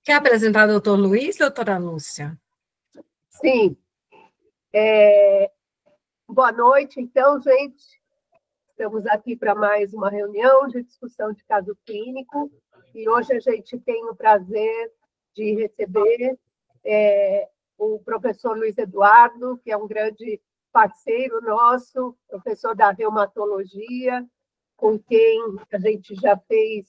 Quer apresentar o doutor Luiz, doutora Lúcia? Sim. Boa noite, então, gente. Estamos aqui para mais uma reunião de discussão de caso clínico e hoje a gente tem o prazer de receber o professor Luiz Eduardo, que é um grande parceiro nosso, professor da reumatologia, com quem a gente já fez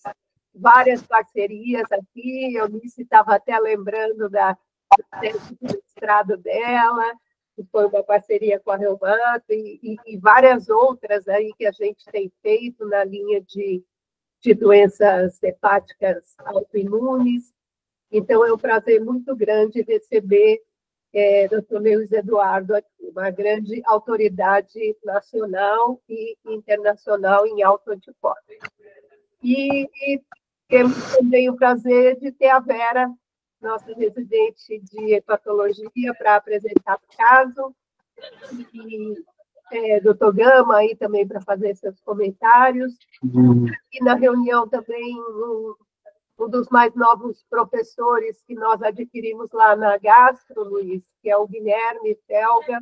várias parcerias aqui. Eu me estava até lembrando da tese de mestrado dela, que foi uma parceria com a Reumato, e várias outras aí que a gente tem feito na linha de doenças hepáticas autoimunes. Então, é um prazer muito grande receber Dr. Luiz Eduardo aqui, uma grande autoridade nacional e internacional em autoanticorpos. E temos também o prazer de ter a Vera, nossa residente de hepatologia, para apresentar o caso, e doutor Gama aí também para fazer seus comentários. E na reunião também um dos mais novos professores que nós adquirimos lá na Gastro, Luiz, que é o Guilherme Felga,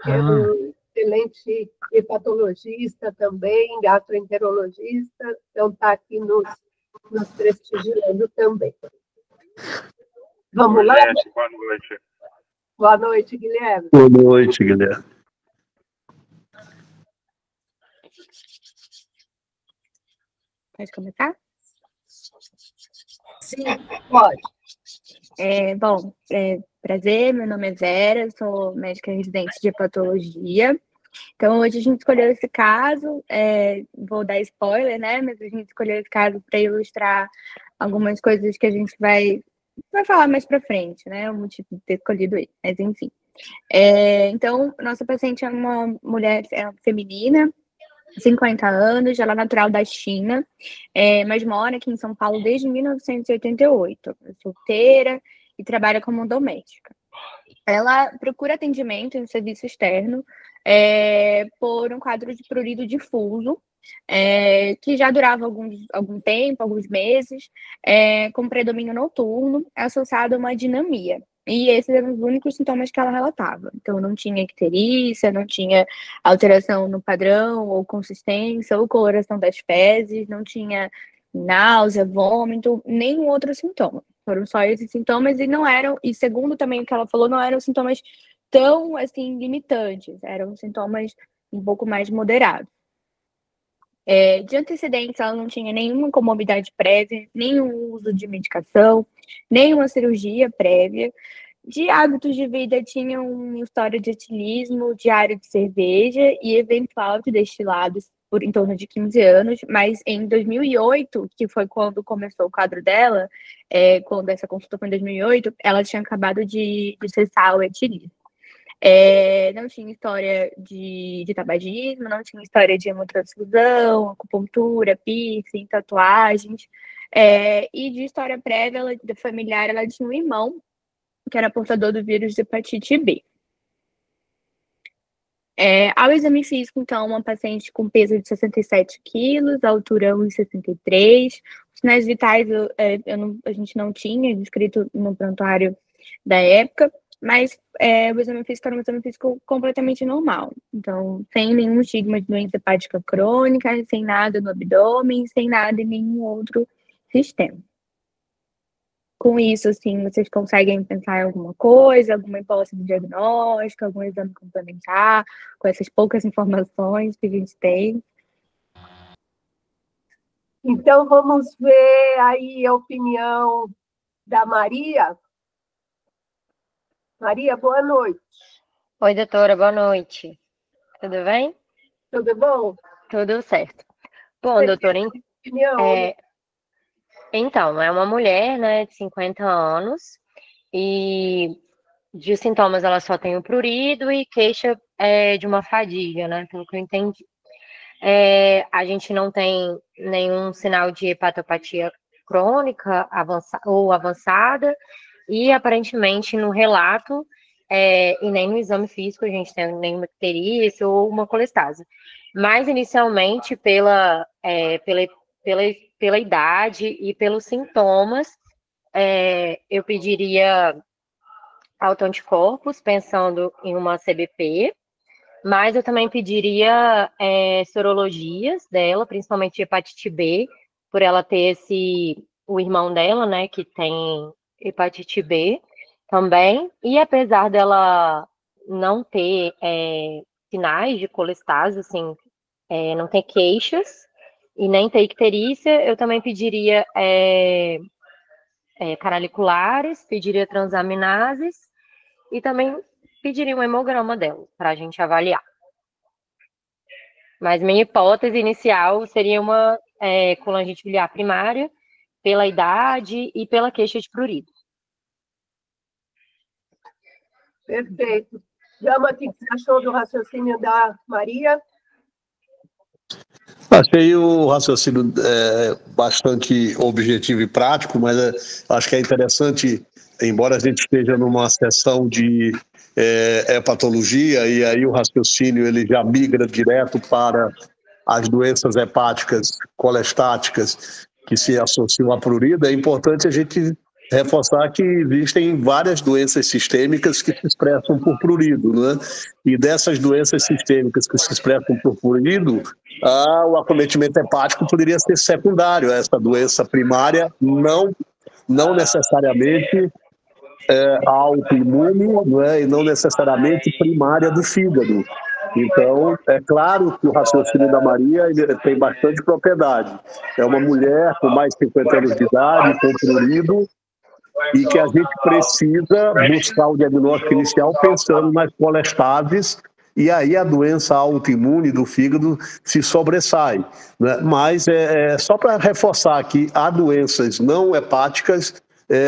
que é um excelente hepatologista também, gastroenterologista, então está aqui nos prestigiando também. Vamos lá? Gente, boa noite. Boa noite, Guilherme. Boa noite, Guilherme. Pode começar? Sim, pode. Bom, prazer, meu nome é Vera, sou médica residente de hepatologia. Então, hoje a gente escolheu esse caso, vou dar spoiler, né? Mas a gente escolheu esse caso para ilustrar algumas coisas que a gente vai falar mais para frente, né? O motivo de ter escolhido ele, mas enfim. Então, nossa paciente é uma mulher feminina, 50 anos, ela é natural da China, mas mora aqui em São Paulo desde 1988. É solteira e trabalha como doméstica. Ela procura atendimento em serviço externo por um quadro de prurido difuso, que já durava algum tempo, alguns meses, com predomínio noturno, associado a uma dinamia. E esses eram os únicos sintomas que ela relatava. Então, não tinha icterícia, não tinha alteração no padrão, ou consistência, ou coloração das fezes, não tinha náusea, vômito, nenhum outro sintoma. Foram só esses sintomas e não eram, e segundo também o que ela falou, não eram sintomas tão, assim, limitantes. Eram sintomas um pouco mais moderados. De antecedentes, ela não tinha nenhuma comorbidade prévia, nenhum uso de medicação, nenhuma cirurgia prévia. De hábitos de vida, tinha uma história de etilismo, diário de cerveja e eventual de destilados por em torno de 15 anos, mas em 2008, que foi quando começou o quadro dela, quando essa consulta foi em 2008, ela tinha acabado de cessar o etilismo. Não tinha história de tabagismo, não tinha história de hemotransfusão, acupuntura, piercing, tatuagens. E de história prévia, familiar, ela tinha um irmão que era portador do vírus de hepatite B. Ao exame físico, então, uma paciente com peso de 67 quilos, altura 1,63. Os sinais vitais a gente não tinha descrito no prontuário da época, mas o exame físico era um exame físico completamente normal. Então, sem nenhum estigma de doença hepática crônica, sem nada no abdômen, sem nada em nenhum outro sistema. Com isso, assim, vocês conseguem pensar em alguma coisa, alguma hipótese de diagnóstico, algum exame complementar, com essas poucas informações que a gente tem? Então, vamos ver aí a opinião da Maria. Maria, boa noite. Oi, doutora, boa noite. Tudo bem? Tudo bom? Tudo certo. Bom, doutora, então, é uma mulher, né, de 50 anos, e de sintomas ela só tem o prurido e queixa de uma fadiga, né, pelo que eu entendi. A gente não tem nenhum sinal de hepatopatia crônica ou avançada, e aparentemente no relato e nem no exame físico a gente tem nenhuma icterícia ou uma colestase. Mas inicialmente pela idade e pelos sintomas, eu pediria autoanticorpos, pensando em uma CBP, mas eu também pediria sorologias dela, principalmente de hepatite B, por ela ter o irmão dela, né, que tem hepatite B também, e apesar dela não ter sinais de colestase, assim, não ter queixas, e nem ter icterícia, eu também pediria caraliculares, pediria transaminases, e também pediria um hemograma dela, para a gente avaliar. Mas minha hipótese inicial seria uma colangite biliar primária, pela idade e pela queixa de prurido. Perfeito. Gama, o que você achou do raciocínio da Maria? Achei o raciocínio bastante objetivo e prático, mas acho que é interessante, embora a gente esteja numa sessão de hepatologia, e aí o raciocínio ele já migra direto para as doenças hepáticas colestáticas que se associam à prurido, é importante a gente reforçar que existem várias doenças sistêmicas que se expressam por prurido, né? E dessas doenças sistêmicas que se expressam por prurido, o acometimento hepático poderia ser secundário a essa doença primária, não necessariamente autoimune, né? E não necessariamente primária do fígado. Então, é claro que o raciocínio da Maria ele tem bastante propriedade. É uma mulher com mais de 50 anos de idade, com prurido, e que a gente precisa buscar o diagnóstico inicial pensando nas colestases, e aí a doença autoimune do fígado se sobressai, né? Mas só para reforçar que há doenças não hepáticas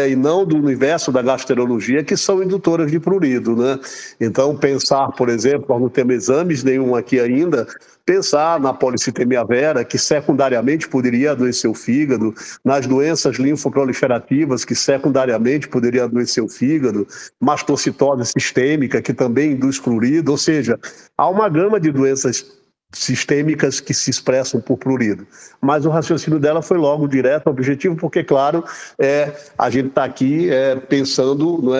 e não do universo da gastroenterologia que são indutoras de prurido, né? Então, pensar, por exemplo, nós não temos exames nenhum aqui ainda, pensar na policitemia vera, que secundariamente poderia adoecer o fígado, nas doenças linfoproliferativas, que secundariamente poderia adoecer o fígado, mastocitose sistêmica, que também induz prurido, ou seja, há uma gama de doenças sistêmicas que se expressam por prurido. Mas o raciocínio dela foi logo direto, objetivo, porque, claro, a gente está aqui pensando, não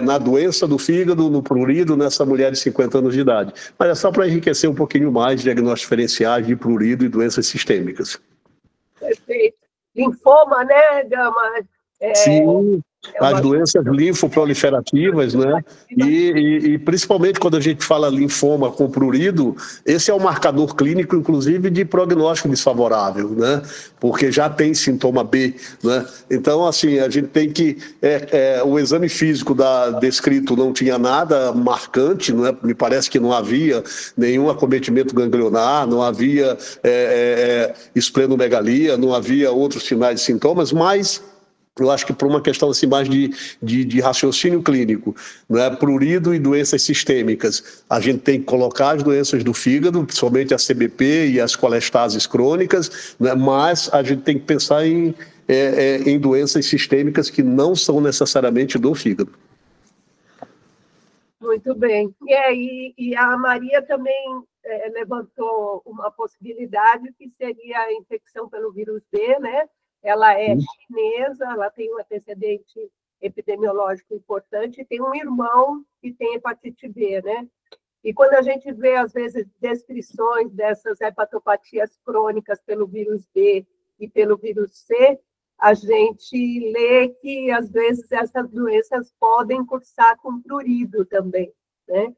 na doença do fígado, no prurido, nessa mulher de 50 anos de idade. Mas é só para enriquecer um pouquinho mais diagnósticos diferenciais de prurido e doenças sistêmicas. Perfeito. Linfoma, né, Gama? Sim. As doenças linfoproliferativas, né? E principalmente quando a gente fala linfoma com prurido, esse é o marcador clínico, inclusive, de prognóstico desfavorável, né? Porque já tem sintoma B, né? Então, assim, a gente tem que... o exame físico descrito não tinha nada marcante, né? Me parece que não havia nenhum acometimento ganglionar, não havia esplenomegalia, não havia outros sinais de sintomas, mas... eu acho que por uma questão assim, mais de raciocínio clínico, né? Prurido e doenças sistêmicas. A gente tem que colocar as doenças do fígado, principalmente a CBP e as colestases crônicas, né? Mas a gente tem que pensar em doenças sistêmicas que não são necessariamente do fígado. Muito bem. E a Maria também levantou uma possibilidade que seria a infecção pelo vírus B, né? Ela é chinesa, ela tem um antecedente epidemiológico importante, e tem um irmão que tem hepatite B, né? E quando a gente vê, às vezes, descrições dessas hepatopatias crônicas pelo vírus B e pelo vírus C, a gente lê que, às vezes, essas doenças podem cursar com prurido também, né?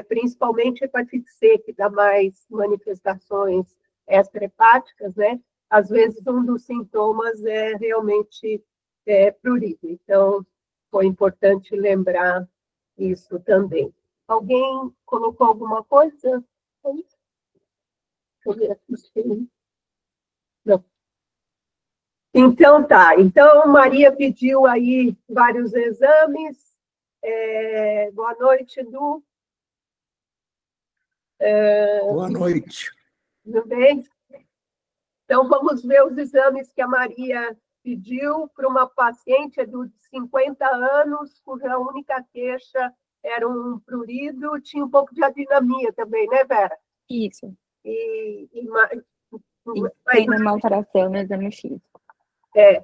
Principalmente hepatite C, que dá mais manifestações extrahepáticas, né? Às vezes, um dos sintomas é realmente prurido. Então, foi importante lembrar isso também. Alguém colocou alguma coisa? Deixa eu ver aqui. Não. Então, tá. Então, Maria pediu aí vários exames. Boa noite, Edu. Boa noite. Tudo bem? Então, vamos ver os exames que a Maria pediu para uma paciente de 50 anos, cuja única queixa era um prurido, tinha um pouco de adinamia também, né, Vera? Isso. E tem uma alteração no exame físico.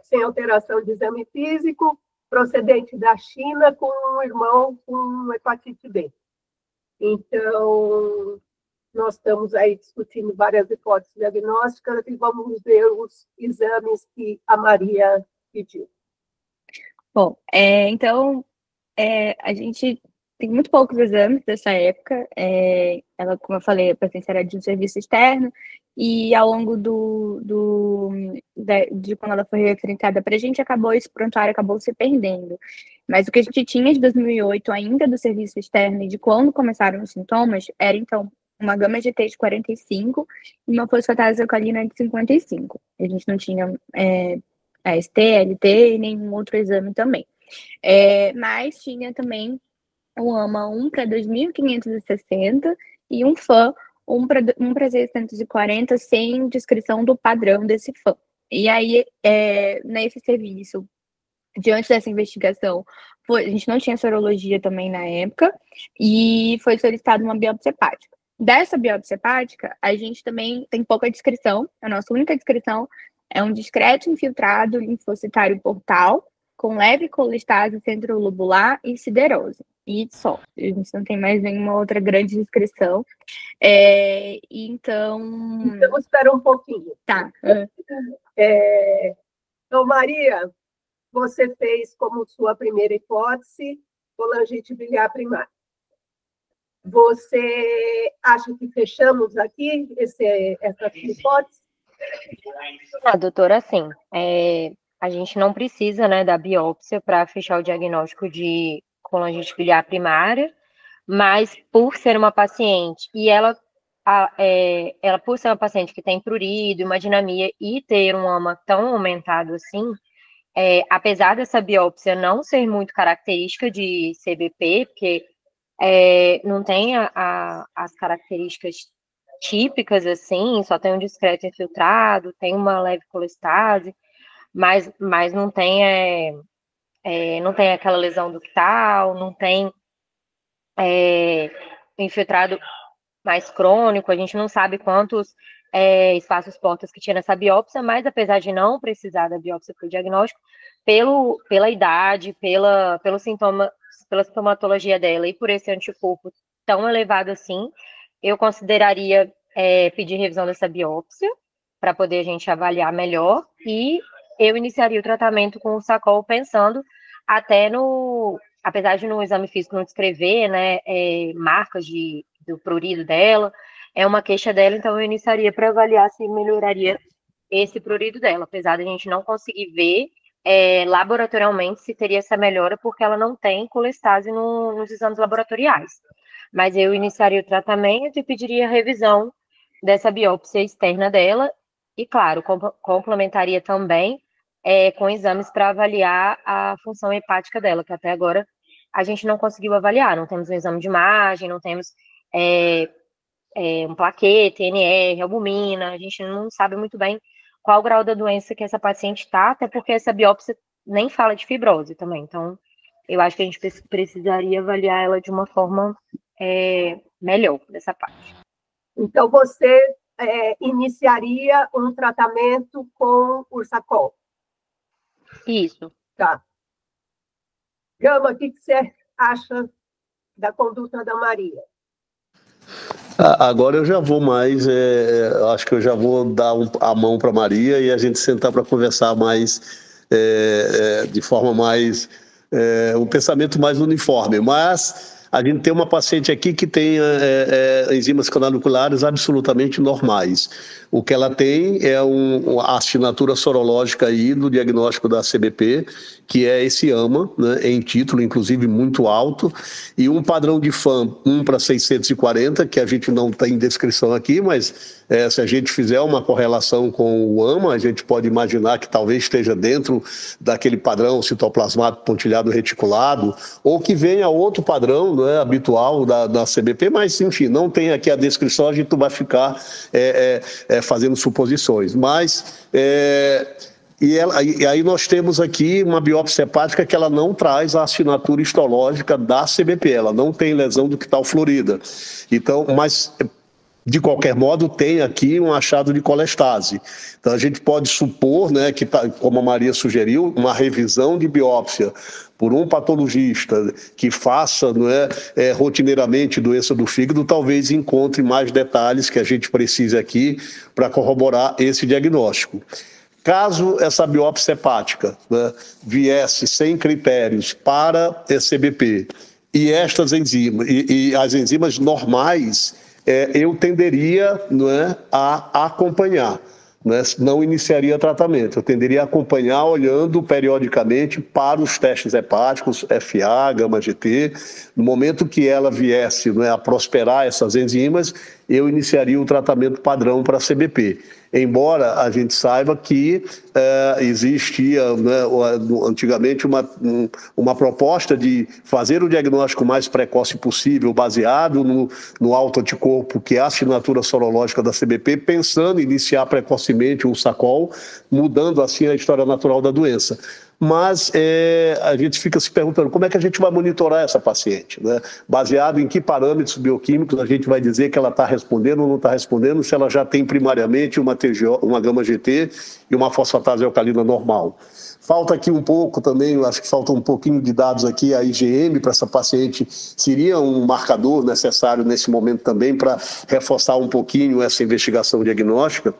sem alteração de exame físico, procedente da China, com um irmão com hepatite B. Então, nós estamos aí discutindo várias hipóteses diagnósticas e vamos ver os exames que a Maria pediu. Bom, então, a gente tem muito poucos exames dessa época. Ela, como eu falei, a paciente era de um serviço externo, e ao longo de quando ela foi referenciada para a gente, esse prontuário acabou se perdendo. Mas o que a gente tinha de 2008, ainda do serviço externo, e de quando começaram os sintomas, era, então, uma gama GT de 45 e uma fosfatase alcalina de 55. A gente não tinha AST, LT e nenhum outro exame também. Mas tinha também um AMA 1 para 2.560 e um FAN 1 para 640, sem descrição do padrão desse FAN. E aí, nesse serviço, diante dessa investigação, a gente não tinha sorologia também na época, e foi solicitada uma biópsia hepática. Dessa biópsia hepática, a gente também tem pouca descrição. A nossa única descrição é um discreto infiltrado linfocitário portal, com leve colestase centrolobular e siderose. E só. A gente não tem mais nenhuma outra grande descrição. Então, espera um pouquinho. Tá. Então, Maria, você fez como sua primeira hipótese colangite biliar primária. Você acha que fechamos aqui essa hipótese? Doutora, sim. A gente não precisa, né, da biópsia para fechar o diagnóstico de colangite biliar primária, mas por ser uma paciente, e ela por ser uma paciente que tem prurido, hemodinamia e ter um AMA tão aumentado assim, apesar dessa biópsia não ser muito característica de CBP, porque não tem as características típicas, assim, só tem um discreto infiltrado, tem uma leve colestase, mas não tem aquela lesão ductal, não tem infiltrado mais crônico, a gente não sabe quantos espaços portas que tinha nessa biópsia, mas apesar de não precisar da biópsia para o diagnóstico, pela idade, pelo sintoma, pela sintomatologia dela e por esse anticorpo tão elevado assim, eu consideraria pedir revisão dessa biópsia para poder a gente avaliar melhor, e eu iniciaria o tratamento com o Sacol pensando até apesar de no exame físico não descrever, né, marcas do prurido dela, é uma queixa dela, então eu iniciaria para avaliar se melhoraria esse prurido dela, apesar de a gente não conseguir ver laboratorialmente se teria essa melhora, porque ela não tem colestase nos exames laboratoriais. Mas eu iniciaria o tratamento e pediria revisão dessa biópsia externa dela, e claro, complementaria também com exames para avaliar a função hepática dela, que até agora a gente não conseguiu avaliar, não temos um exame de imagem, não temos um plaquete, NR, albumina, a gente não sabe muito bem qual o grau da doença que essa paciente está, até porque essa biópsia nem fala de fibrose também, então eu acho que a gente precisaria avaliar ela de uma forma melhor dessa parte. Então, você iniciaria um tratamento com Ursacol? Isso. Tá. Gama, o que você acha da conduta da Maria? Agora eu já vou mais, acho que eu já vou dar a mão para a Maria e a gente sentar para conversar mais, de forma mais, um pensamento mais uniforme, mas a gente tem uma paciente aqui que tem enzimas canaliculares absolutamente normais. O que ela tem é a assinatura sorológica aí do diagnóstico da CBP, que é esse AMA, né, em título, inclusive muito alto, e um padrão de FAN 1 para 640, que a gente não tem descrição aqui, mas se a gente fizer uma correlação com o AMA, a gente pode imaginar que talvez esteja dentro daquele padrão citoplasmático pontilhado reticulado, ou que venha outro padrão, né, habitual da CBP, mas, enfim, não tem aqui a descrição, a gente não vai ficar fazendo suposições. Mas... E aí nós temos aqui uma biópsia hepática que ela não traz a assinatura histológica da CBP, ela não tem lesão ductal florida. Então, mas De qualquer modo, tem aqui um achado de colestase. Então, a gente pode supor, né, que, como a Maria sugeriu, uma revisão de biópsia por um patologista que faça, não é, rotineiramente doença do fígado, talvez encontre mais detalhes que a gente precise aqui para corroborar esse diagnóstico. Caso essa biópsia hepática, né, viesse sem critérios para CBP e estas enzimas, e as enzimas normais, eu tenderia, não é, a acompanhar, né, não iniciaria tratamento, eu tenderia a acompanhar olhando periodicamente para os testes hepáticos, FA, gama-GT. No momento que ela viesse, não é, a prosperar essas enzimas, eu iniciaria o tratamento padrão para CBP. Embora a gente saiba que existia, né, antigamente uma proposta de fazer o diagnóstico mais precoce possível, baseado no autoanticorpo, que é a assinatura sorológica da CBP, pensando em iniciar precocemente o SACOL, mudando assim a história natural da doença. Mas a gente fica se perguntando como é que a gente vai monitorar essa paciente, né? Baseado em que parâmetros bioquímicos a gente vai dizer que ela está respondendo ou não está respondendo, se ela já tem primariamente uma TGO, uma gama-GT e uma fosfatase alcalina normal. Falta aqui um pouco também, acho que falta um pouquinho de dados aqui, a IgM para essa paciente seria um marcador necessário nesse momento também para reforçar um pouquinho essa investigação diagnóstica.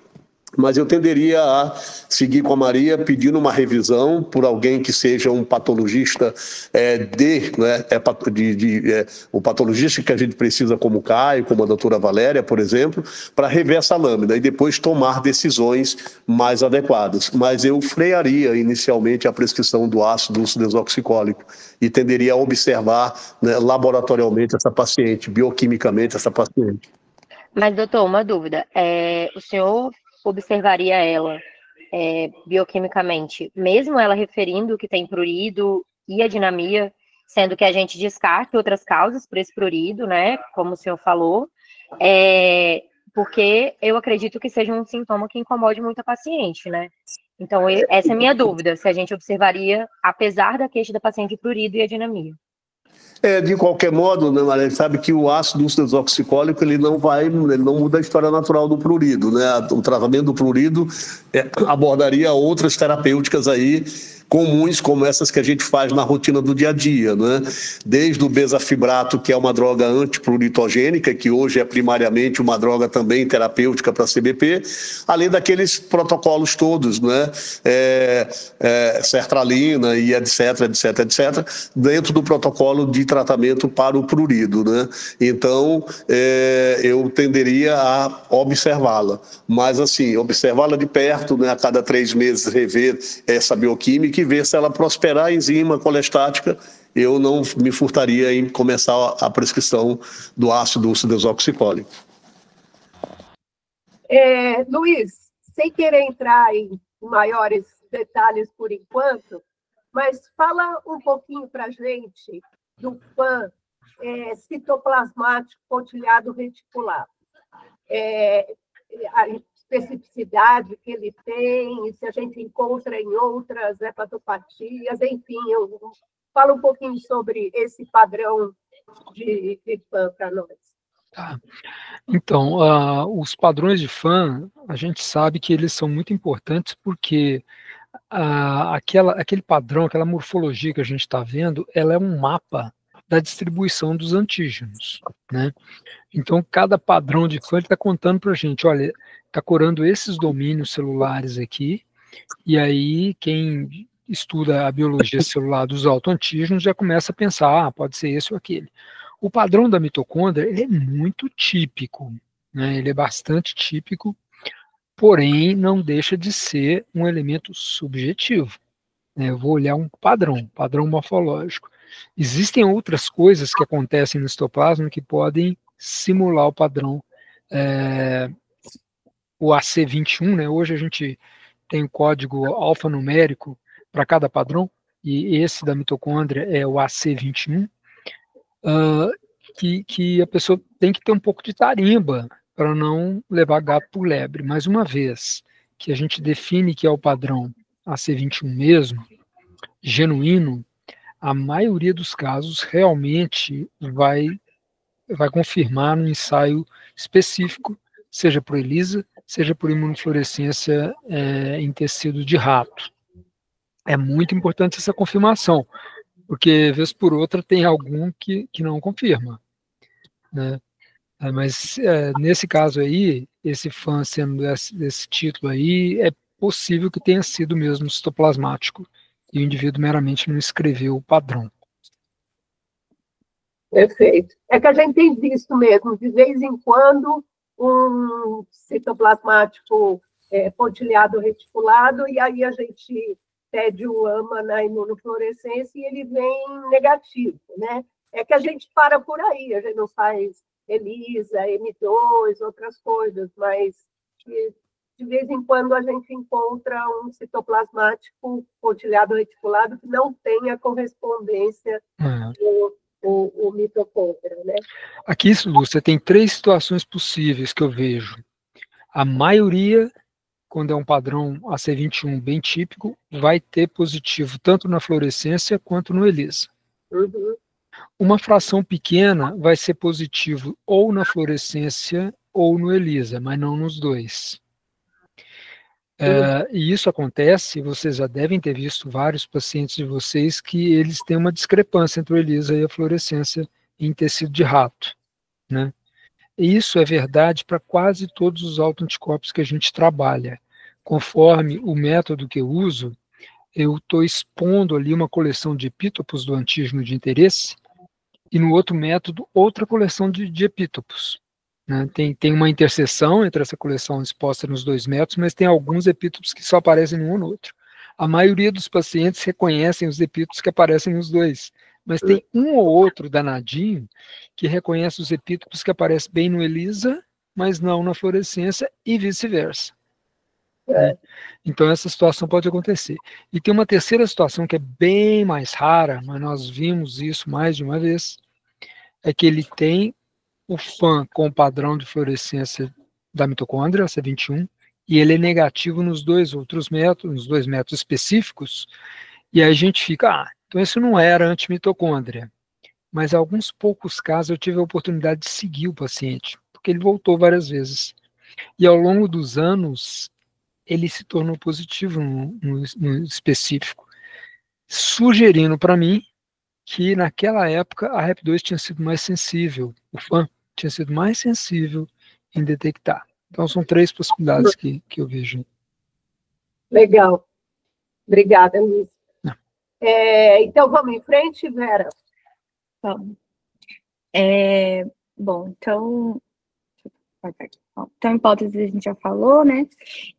Mas eu tenderia a seguir com a Maria pedindo uma revisão por alguém que seja um patologista o patologista que a gente precisa, como o Caio, como a doutora Valéria, por exemplo, para rever essa lâmina e depois tomar decisões mais adequadas. Mas eu frearia inicialmente a prescrição do ácido desoxicólico e tenderia a observar, né, laboratorialmente essa paciente, bioquimicamente essa paciente. Mas, doutor, uma dúvida. O senhor observaria ela bioquimicamente, mesmo ela referindo que tem prurido e adinamia, sendo que a gente descarta outras causas para esse prurido, né, como o senhor falou, porque eu acredito que seja um sintoma que incomode muito a paciente, né? Então, essa é a minha dúvida, se a gente observaria, apesar da queixa da paciente de prurido e adinamia. De qualquer modo, né, a gente sabe que o ácido desoxicólico ele não muda a história natural do prurido, né? O tratamento do prurido abordaria outras terapêuticas aí comuns, como essas que a gente faz na rotina do dia a dia, né? Desde o bezafibrato, que é uma droga antipruritogênica, que hoje é primariamente uma droga também terapêutica para CBP, além daqueles protocolos todos, né? Sertralina e etc, dentro do protocolo de tratamento para o prurido, né? Então, eu tenderia a observá-la, mas assim, observá-la de perto, né? A cada 3 meses rever essa bioquímica e ver se ela prosperar a enzima colestática, eu não me furtaria em começar a prescrição do ácido desoxicólico. Luiz, sem querer entrar em maiores detalhes por enquanto, mas fala um pouquinho para a gente do FAM citoplasmático pontilhado reticulado. A especificidade que ele tem, se a gente encontra em outras hepatopatias, enfim, eu falo um pouquinho sobre esse padrão de FAM para nós. Tá. Então, os padrões de FAM, a gente sabe que eles são muito importantes porque aquele padrão, aquela morfologia que a gente está vendo, ela é um mapa da distribuição dos antígenos, né? Então, cada padrão de FAM está contando para a gente, olha, está corando esses domínios celulares aqui, e aí quem estuda a biologia celular dos autoantígenos já começa a pensar, pode ser esse ou aquele. O padrão da mitocôndria, ele é muito típico, né? Ele é bastante típico, porém não deixa de ser um elemento subjetivo, né? Eu vou olhar um padrão morfológico. Existem outras coisas que acontecem no citoplasma que podem simular o padrão, o AC21, né? Hoje a gente tem um código alfanumérico para cada padrão, e esse da mitocôndria é o AC21, que a pessoa tem que ter um pouco de tarimba para não levar gato por lebre. Mas uma vez que a gente define que é o padrão AC21 mesmo, genuíno, a maioria dos casos realmente vai vai confirmar no ensaio específico, seja por ELISA, seja por imunofluorescência em tecido de rato. É muito importante essa confirmação, porque, vez por outra, tem algum que não confirma, né? Mas, nesse caso aí, esse fã sendo desse título aí, é possível que tenha sido mesmo citoplasmático, e o indivíduo meramente não escreveu o padrão. Perfeito. É que a gente tem visto mesmo, de vez em quando, um citoplasmático pontilhado reticulado, e aí a gente pede o AMA na imunofluorescência e ele vem negativo, né? É que a gente para por aí, a gente não faz ELISA, M2, outras coisas, mas de vez em quando a gente encontra um citoplasmático pontilhado reticulado que não tem a correspondência o mitocôndria, né? Aqui, Lúcia, tem 3 situações possíveis que eu vejo. A maioria, quando é um padrão AC21 bem típico, vai ter positivo tanto na fluorescência quanto no ELISA. Uhum. Uma fração pequena vai ser positivo ou na fluorescência ou no ELISA, mas não nos dois. E isso acontece, vocês já devem ter visto vários pacientes de vocês que eles têm uma discrepância entre o ELISA e a fluorescência em tecido de rato, né? E isso é verdade para quase todos os autoanticorpos que a gente trabalha. Conforme o método que eu uso, eu estou expondo ali uma coleção de epítopos do antígeno de interesse e no outro método outra coleção de epítopos. Né? Tem uma interseção entre essa coleção exposta nos 2 métodos, mas tem alguns epítopos que só aparecem no um ou no outro. A maioria dos pacientes reconhecem os epítopos que aparecem nos 2, mas tem um ou outro danadinho que reconhece os epítopos que aparecem bem no ELISA, mas não na fluorescência e vice-versa. Né? Então essa situação pode acontecer. E tem uma terceira situação que é bem mais rara, mas nós vimos isso mais de uma vez, é que ele tem o fã com o padrão de fluorescência da mitocôndria, C21, e ele é negativo nos 2 outros métodos, nos 2 métodos específicos, e aí a gente fica, então isso não era antimitocôndria. Mas em alguns poucos casos eu tive a oportunidade de seguir o paciente, porque ele voltou várias vezes. E ao longo dos anos, ele se tornou positivo no específico, sugerindo para mim que naquela época a REP2 tinha sido mais sensível, o fã tinha sido mais sensível em detectar. Então são 3 possibilidades que eu vejo. Legal. Obrigada, Luiz. Então vamos em frente, Vera? Bom, então... Então, hipótese a gente já falou, né?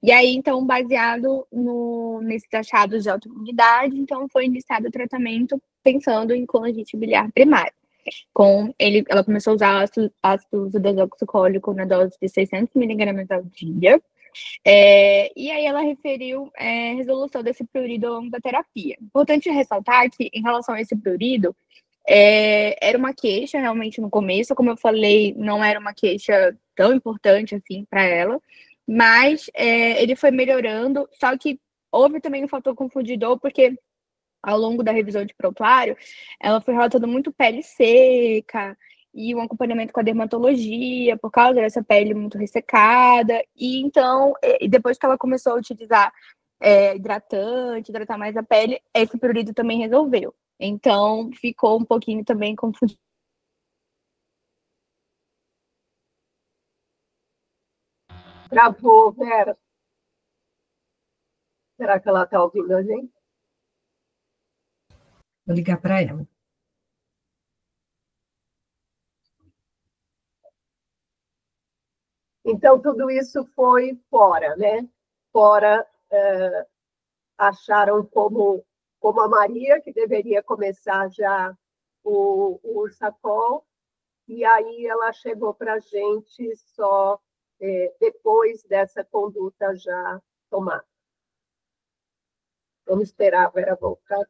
E aí, então, baseado nesses achados de autoimunidade, então foi iniciado o tratamento pensando em colangite biliar primária. Ela começou a usar ácido desoxicólico na dose de 600 mg ao dia. E aí ela referiu resolução desse prurido ao longo da terapia. Importante ressaltar que, em relação a esse prurido, era uma queixa realmente no começo, como eu falei, não era uma queixa tão importante assim para ela, mas ele foi melhorando, só que houve também um fator confundidor, porque ao longo da revisão de prontuário, ela foi relatando muito pele seca e um acompanhamento com a dermatologia por causa dessa pele muito ressecada, e então, depois que ela começou a utilizar hidratar mais a pele, esse prurido também resolveu. Então, ficou um pouquinho também confundido. Travou, Vera. Será que ela está ouvindo a gente? Vou ligar para ela. Então, tudo isso foi fora, né? Fora, acharam como a Maria, que deveria começar já o Ursacol, e aí ela chegou para a gente só depois dessa conduta já tomada. Vamos esperar a Vera voltar.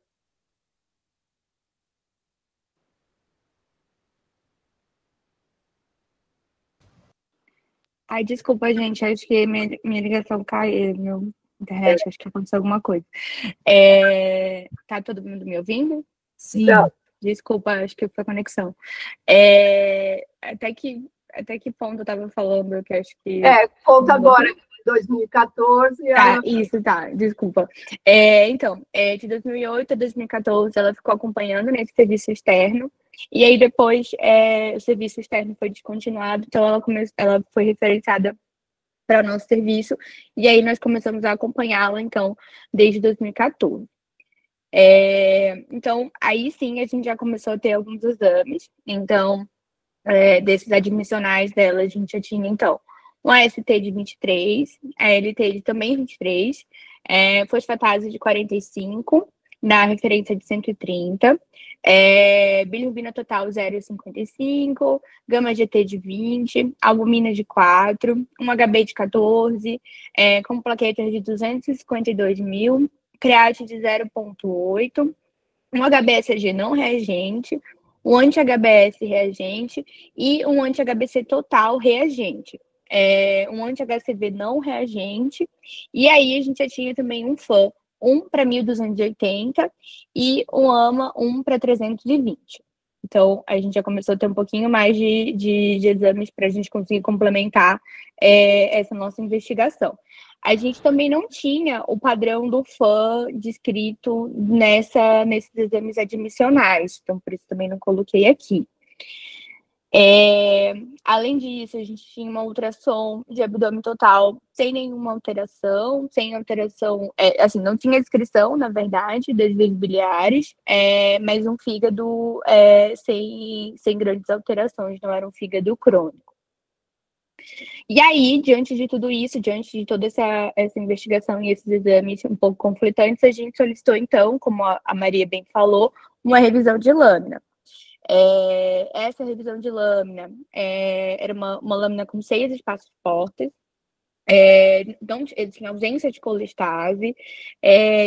Ai, desculpa, gente, acho que minha ligação caiu, meu internet, acho que aconteceu alguma coisa. Tá todo mundo me ouvindo? Sim. Não. Desculpa, acho que foi a conexão. Até que ponto eu estava falando, que acho que... Conta agora, de 2014... Tá, isso, tá, desculpa. Então, de 2008 a 2014, ela ficou acompanhando nesse serviço externo, e aí depois o serviço externo foi descontinuado, então ela foi referenciada para o nosso serviço, e aí nós começamos a acompanhá-la, então, desde 2014. Então, aí sim, a gente já começou a ter alguns exames, então, desses admissionais dela, a gente já tinha, então, um AST de 23, a LT de também 23, fosfatase de 45, na referência de 130, bilirrubina total 0,55, gama GT de 20, albumina de 4, um HB de 14, com plaquetas de 252 mil, create de 0,8, um HBsAg não reagente, um anti-HBs reagente e um anti-HBC total reagente. Um anti-HCV não reagente, e aí a gente já tinha também um FAN, 1 para 1280 e um AMA 1 para 320. Então, a gente já começou a ter um pouquinho mais de exames para a gente conseguir complementar essa nossa investigação. A gente também não tinha o padrão do FAN descrito nesses exames admissionais, então por isso também não coloquei aqui. Além disso, a gente tinha uma ultrassom de abdômen total sem nenhuma alteração, assim, não tinha descrição, na verdade, das vias biliares, mas um fígado sem grandes alterações, não era um fígado crônico. E aí, diante de tudo isso, diante de toda essa investigação e esses exames um pouco conflitantes, a gente solicitou, então, como a Maria bem falou, uma revisão de lâmina. Essa revisão de lâmina era uma lâmina com 6 espaços fortes, tinha ausência de colestase,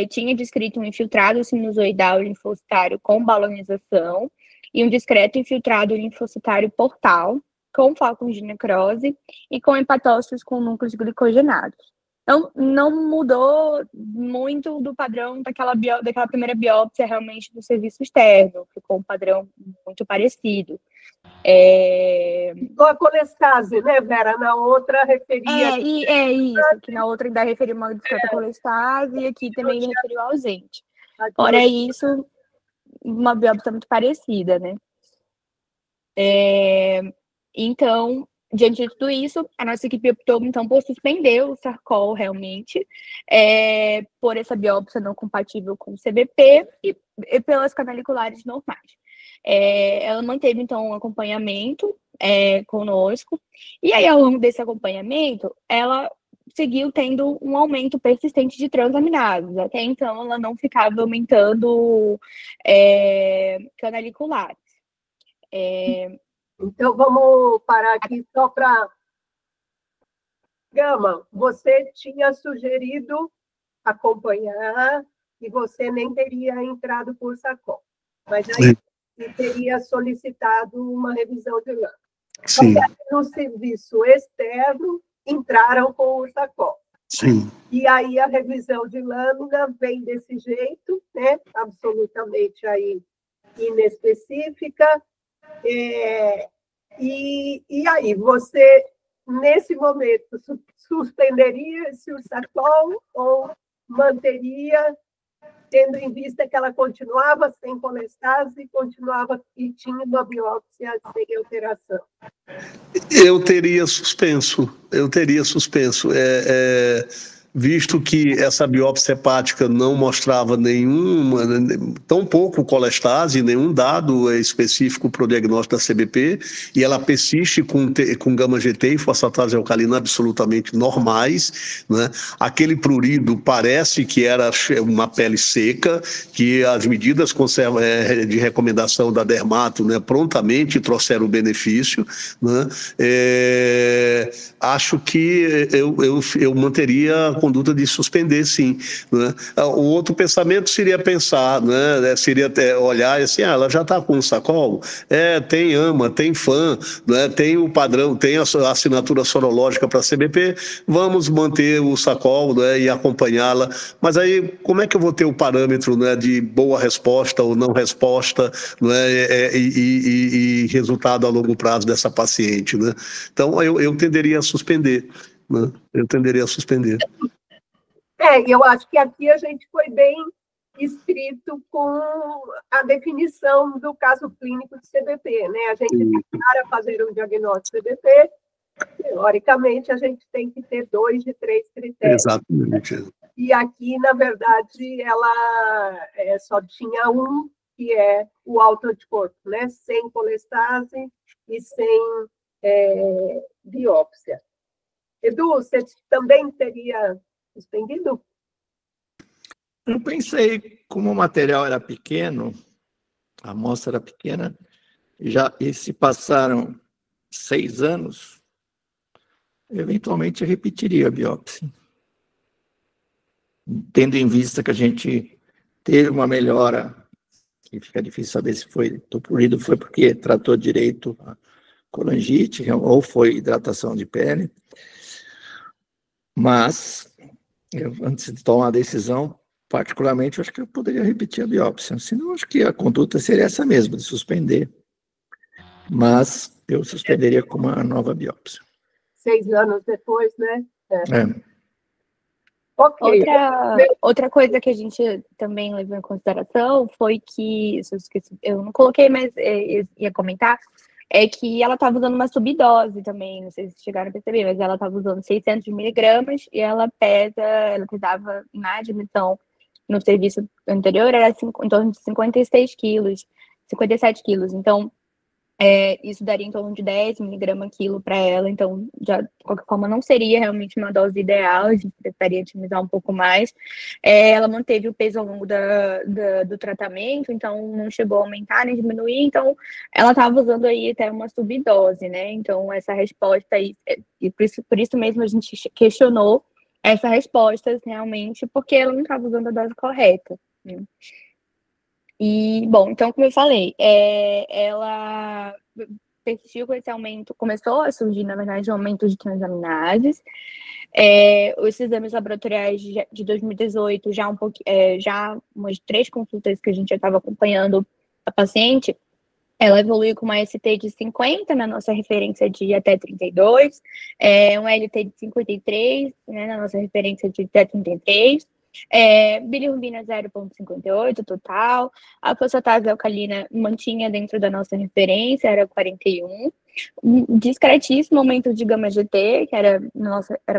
tinha descrito um infiltrado sinusoidal linfocitário com balonização e um discreto infiltrado linfocitário portal com focos de necrose e com hepatócitos com núcleos glicogenados. Então, não mudou muito do padrão daquela primeira biópsia realmente do serviço externo, ficou um padrão muito parecido. A colestase, né, Vera? Na outra referia... Isso, que na outra ainda referiu uma discreta colestase e aqui também referiu ausente. Fora isso, uma biópsia muito parecida, né? Então, diante de tudo isso, a nossa equipe optou, então, por suspender o Sarcol realmente, por essa biópsia não compatível com o CBP e pelas canaliculares normais. Ela manteve, então, um acompanhamento conosco, e aí, ao longo desse acompanhamento, ela seguiu tendo um aumento persistente de transaminases. Até então, ela não ficava aumentando canaliculares. Então, vamos parar aqui só para... Gama, você tinha sugerido acompanhar e você nem teria entrado por Sarcol, mas aí você teria solicitado uma revisão de lâmina. Sim. No serviço externo, entraram com o Sarcol. Sim. E aí a revisão de lâmina vem desse jeito, né? Absolutamente aí inespecífica. E aí, você, nesse momento, suspenderia esse Sarcol ou manteria, tendo em vista que ela continuava sem colestase e tinha uma biópsia sem alteração? Eu teria suspenso. Visto que essa biópsia hepática não mostrava tão pouco colestase, nenhum dado específico para o diagnóstico da CBP, e ela persiste com gama-GT e fosfatase alcalina absolutamente normais, né? Aquele prurido parece que era uma pele seca, que as medidas de recomendação da dermato, né, prontamente trouxeram o benefício, né? Acho que eu manteria conduta de suspender, sim, né? O outro pensamento seria pensar, né? Seria até olhar assim, ela já está com um sacollo? Tem AMA, tem FAM, né? Tem o padrão, tem a assinatura sorológica para a CBP, vamos manter o sacollo, né? E acompanhá-la. Mas aí, como é que eu vou ter o parâmetro, né, de boa resposta ou não resposta, né? E resultado a longo prazo dessa paciente, né? Então, eu tenderia a suspender, né? Eu tenderia a suspender. Eu acho que aqui a gente foi bem estrito com a definição do caso clínico de CBP, né? A gente, para fazer um diagnóstico de CBP, teoricamente, a gente tem que ter 2 de 3 critérios. Exatamente. E aqui, na verdade, ela só tinha um, que é o autoanticorpo, né? Sem colestase e sem biópsia. Edu, você também teria suspendido? Eu pensei, como o material era pequeno, a amostra era pequena, e se passaram 6 anos, eventualmente eu repetiria a biópsia. Tendo em vista que a gente teve uma melhora, que fica difícil saber se foi topurido, foi porque tratou direito a colangite, ou foi hidratação de pele. Mas, antes de tomar a decisão, particularmente, eu acho que eu poderia repetir a biópsia. Senão, eu acho que a conduta seria essa mesma, de suspender. Mas eu suspenderia com uma nova biópsia. 6 anos depois, né? Okay. Outra coisa que a gente também levou em consideração foi que, eu não coloquei, mas ia comentar, é que ela estava usando uma subdose também, não sei se chegaram a perceber, mas ela estava usando 600 miligramas e ela pesava na admissão no serviço anterior, era em torno de 56 quilos, 57 quilos, então isso daria em torno de 10 miligramas quilo para ela, então, já, de qualquer forma, não seria realmente uma dose ideal, a gente precisaria otimizar um pouco mais. Ela manteve o peso ao longo do tratamento, então não chegou a aumentar nem diminuir, então ela estava usando aí até uma subdose, né? Então, essa resposta aí, e por isso mesmo a gente questionou essa resposta realmente, porque ela não estava usando a dose correta, né? E, bom, então, como eu falei, ela persistiu com esse aumento, começou a surgir, na verdade, um aumento de transaminases. Os exames laboratoriais de 2018, já umas 3 consultas que a gente já estava acompanhando a paciente, ela evoluiu com uma ST de 50 na nossa referência de até 32, um LT de 53, né, na nossa referência de até 33, bilirrubina 0,58 total, a fosfatase alcalina mantinha dentro da nossa referência, era 41, um discretíssimo aumento de gama GT, que era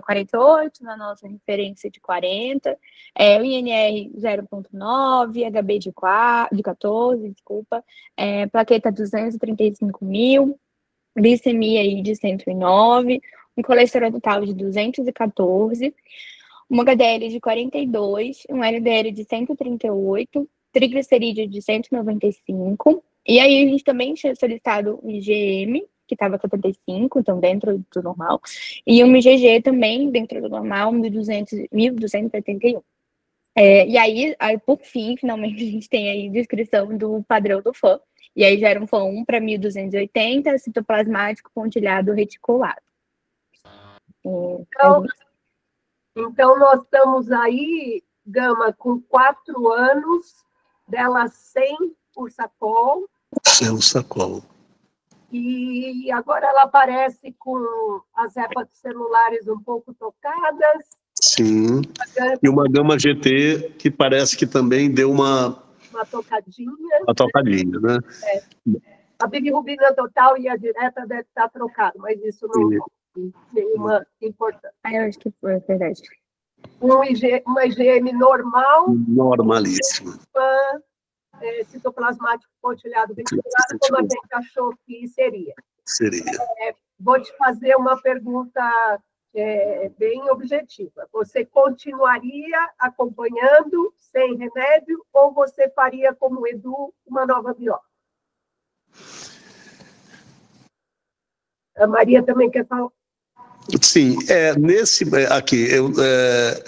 48, na nossa referência de 40, o INR 0,9, HB de 14, desculpa, plaqueta 235 mil, glicemia aí de 109, um colesterol total de 214, um HDL de 42, um LDL de 138, triglicerídeo de 195, e aí a gente também tinha solicitado um IgM, que estava 75, então dentro do normal, e um IgG também dentro do normal, 1.271. E aí, por fim, finalmente, a gente tem aí descrição do padrão do FAM, e aí já era um FAM 1 para 1.280, citoplasmático pontilhado reticulado. Então, nós estamos aí, Gama, com 4 anos, dela sem o sacol. Sem o sacol. E agora ela aparece com as hepatocelulares um pouco tocadas. Sim. E uma gama GT que parece que também deu uma tocadinha. Uma tocadinha, né? A bilirrubina total e a direta deve estar trocada, mas isso não tem nenhuma importância. Eu acho que foi verdade. Uma IgM normal. Normalíssima. Citoplasmático pontilhado reticulado, como a gente achou que seria. Vou te fazer uma pergunta bem objetiva. Você continuaria acompanhando sem remédio ou você faria, como o Edu, uma nova biópsia? A Maria também quer falar. Sim,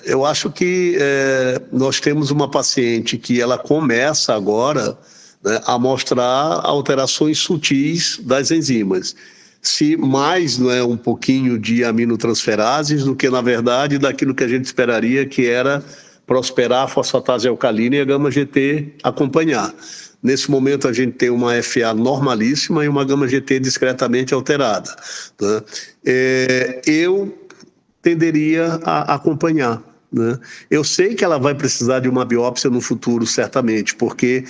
eu acho que nós temos uma paciente que ela começa agora, né, a mostrar alterações sutis das enzimas. Se mais, não é, um pouquinho de aminotransferases do que, na verdade, daquilo que a gente esperaria, que era prosperar a fosfatase alcalina e a gama-GT acompanhar. Nesse momento, a gente tem uma FA normalíssima e uma gama-GT discretamente alterada, né? Eu tenderia a acompanhar, né? Eu sei que ela vai precisar de uma biópsia no futuro, certamente, porque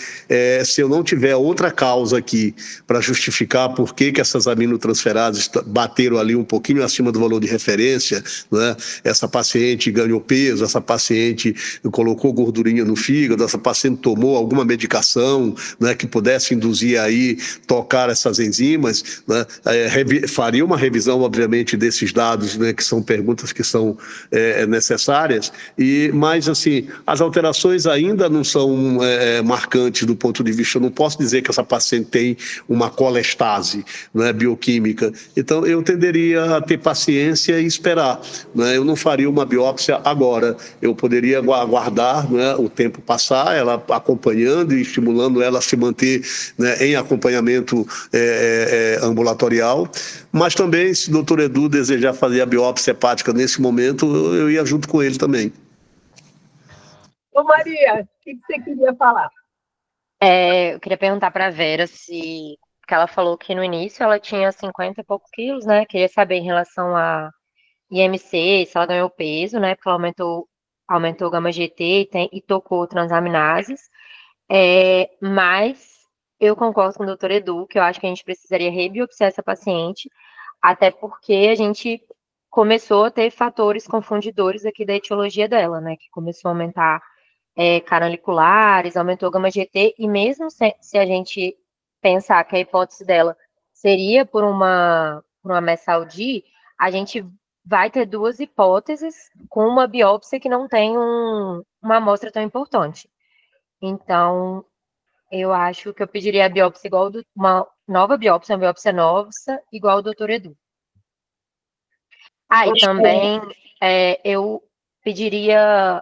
se eu não tiver outra causa aqui para justificar por que essas aminotransferases bateram ali um pouquinho acima do valor de referência, né? Essa paciente ganhou peso, essa paciente colocou gordurinha no fígado, essa paciente tomou alguma medicação, né, que pudesse induzir aí, tocar essas enzimas, né? Faria uma revisão, obviamente, desses dados, né, que são perguntas que são necessárias. Mas, assim, as alterações ainda não são marcantes do ponto de vista, eu não posso dizer que essa paciente tem uma colestase, né, bioquímica. Então, eu tenderia a ter paciência e esperar, né? Eu não faria uma biópsia agora, eu poderia aguardar, né, o tempo passar, ela acompanhando e estimulando ela a se manter, né, em acompanhamento ambulatorial, mas também, se o doutor Edu desejar fazer a biópsia hepática nesse momento, eu ia junto com ele também. Ô Maria, o que você queria falar? Eu queria perguntar para a Vera porque ela falou que no início ela tinha 50 e poucos quilos, né? Queria saber em relação a IMC, se ela ganhou peso, né? Porque ela aumentou o gama-GT e tocou transaminases. Mas eu concordo com o doutor Edu, que eu acho que a gente precisaria rebiopsiar essa paciente, até porque a gente começou a ter fatores confundidores aqui da etiologia dela, né? Que começou a aumentar canaliculares, aumentou o gama-GT, e mesmo se a gente pensar que a hipótese dela seria por uma MESALD, a gente vai ter duas hipóteses com uma biópsia que não tem uma amostra tão importante. Então, eu acho que eu pediria a biópsia uma nova biópsia, uma biópsia nossa, igual o doutor Edu. E também eu pediria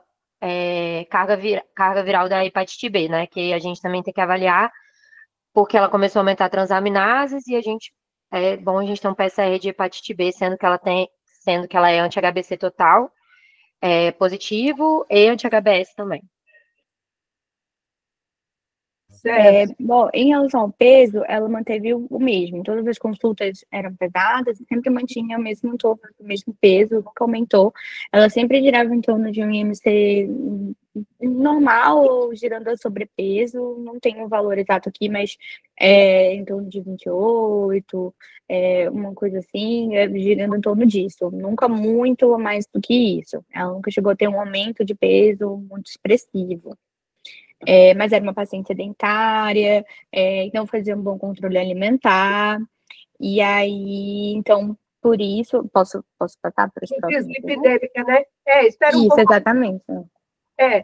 carga viral da hepatite B, né? Que a gente também tem que avaliar, porque ela começou a aumentar transaminases e é bom a gente ter um PCR de hepatite B, sendo que ela é anti-HBC total, positivo, e anti-HBS também. Bom, em relação ao peso, ela manteve o mesmo. Todas as consultas eram pesadas, sempre mantinha o mesmo torno, o mesmo peso, nunca aumentou. Ela sempre girava em torno de um IMC normal, ou girando a sobrepeso. Não tem um valor exato aqui, mas em torno de 28, uma coisa assim, girando em torno disso. Nunca muito mais do que isso. Ela nunca chegou a ter um aumento de peso muito expressivo. Mas era uma paciente sedentária, então fazia um bom controle alimentar, e aí, então, por isso, posso passar para os próximos? Dislipidêmica, né? Espera um isso, pouco. Exatamente.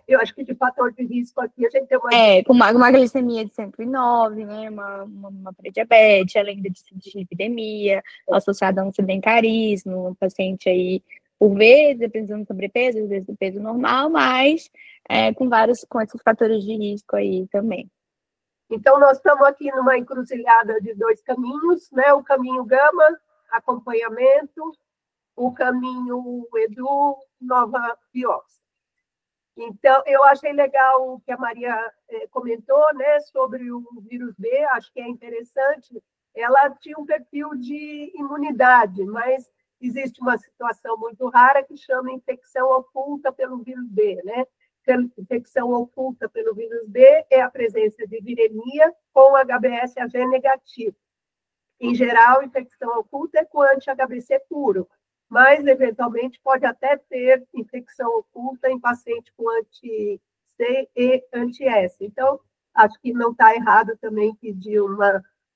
Eu acho que de fator de risco aqui a gente tem com uma glicemia de 109, né, uma pré-diabetes, além de dislipidemia, associada a um sedentarismo, um paciente aí, por vezes, apresentando sobrepeso, às vezes do peso normal, mas com esses fatores de risco aí também. Então, nós estamos aqui numa encruzilhada de dois caminhos, né? O caminho gama, acompanhamento, o caminho Edu, nova biópsia. Então, eu achei legal o que a Maria comentou, né, sobre o vírus B, acho que é interessante. Ela tinha um perfil de imunidade, mas existe uma situação muito rara que chama infecção oculta pelo vírus B, né? Infecção oculta pelo vírus B é a presença de viremia com HBsAg negativo. Em geral, infecção oculta é com anti-HBC puro, mas, eventualmente, pode até ter infecção oculta em paciente com anti-C e anti-S. Então, acho que não está errado também pedir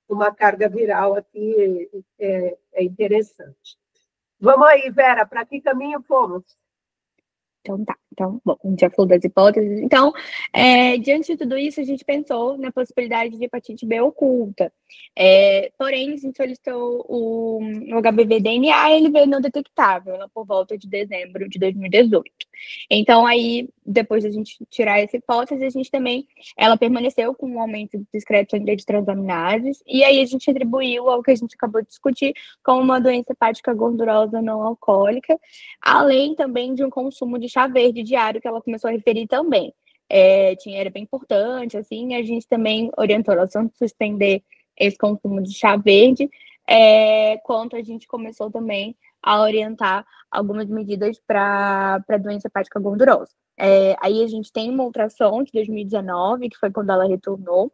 uma carga viral aqui, é interessante. Vamos aí, Vera, para que caminho fomos? Então tá. Então, bom, a gente já falou das hipóteses. Então, diante de tudo isso, a gente pensou na possibilidade de hepatite B oculta. Porém, a gente solicitou o HBV-DNA e ele veio não detectável, lá por volta de dezembro de 2018. Então, aí, depois da gente tirar essa hipótese, a gente também, ela permaneceu com um aumento discreto em de transaminases, e aí a gente atribuiu ao que a gente acabou de discutir como uma doença hepática gordurosa não alcoólica, além também de um consumo de chá verde diário, que ela começou a referir também. Era bem importante, assim, a gente também orientou ela a suspender esse consumo de chá verde, quanto a gente começou também a orientar algumas medidas para a doença hepática gordurosa. Aí a gente tem uma ultrassom de 2019, que foi quando ela retornou,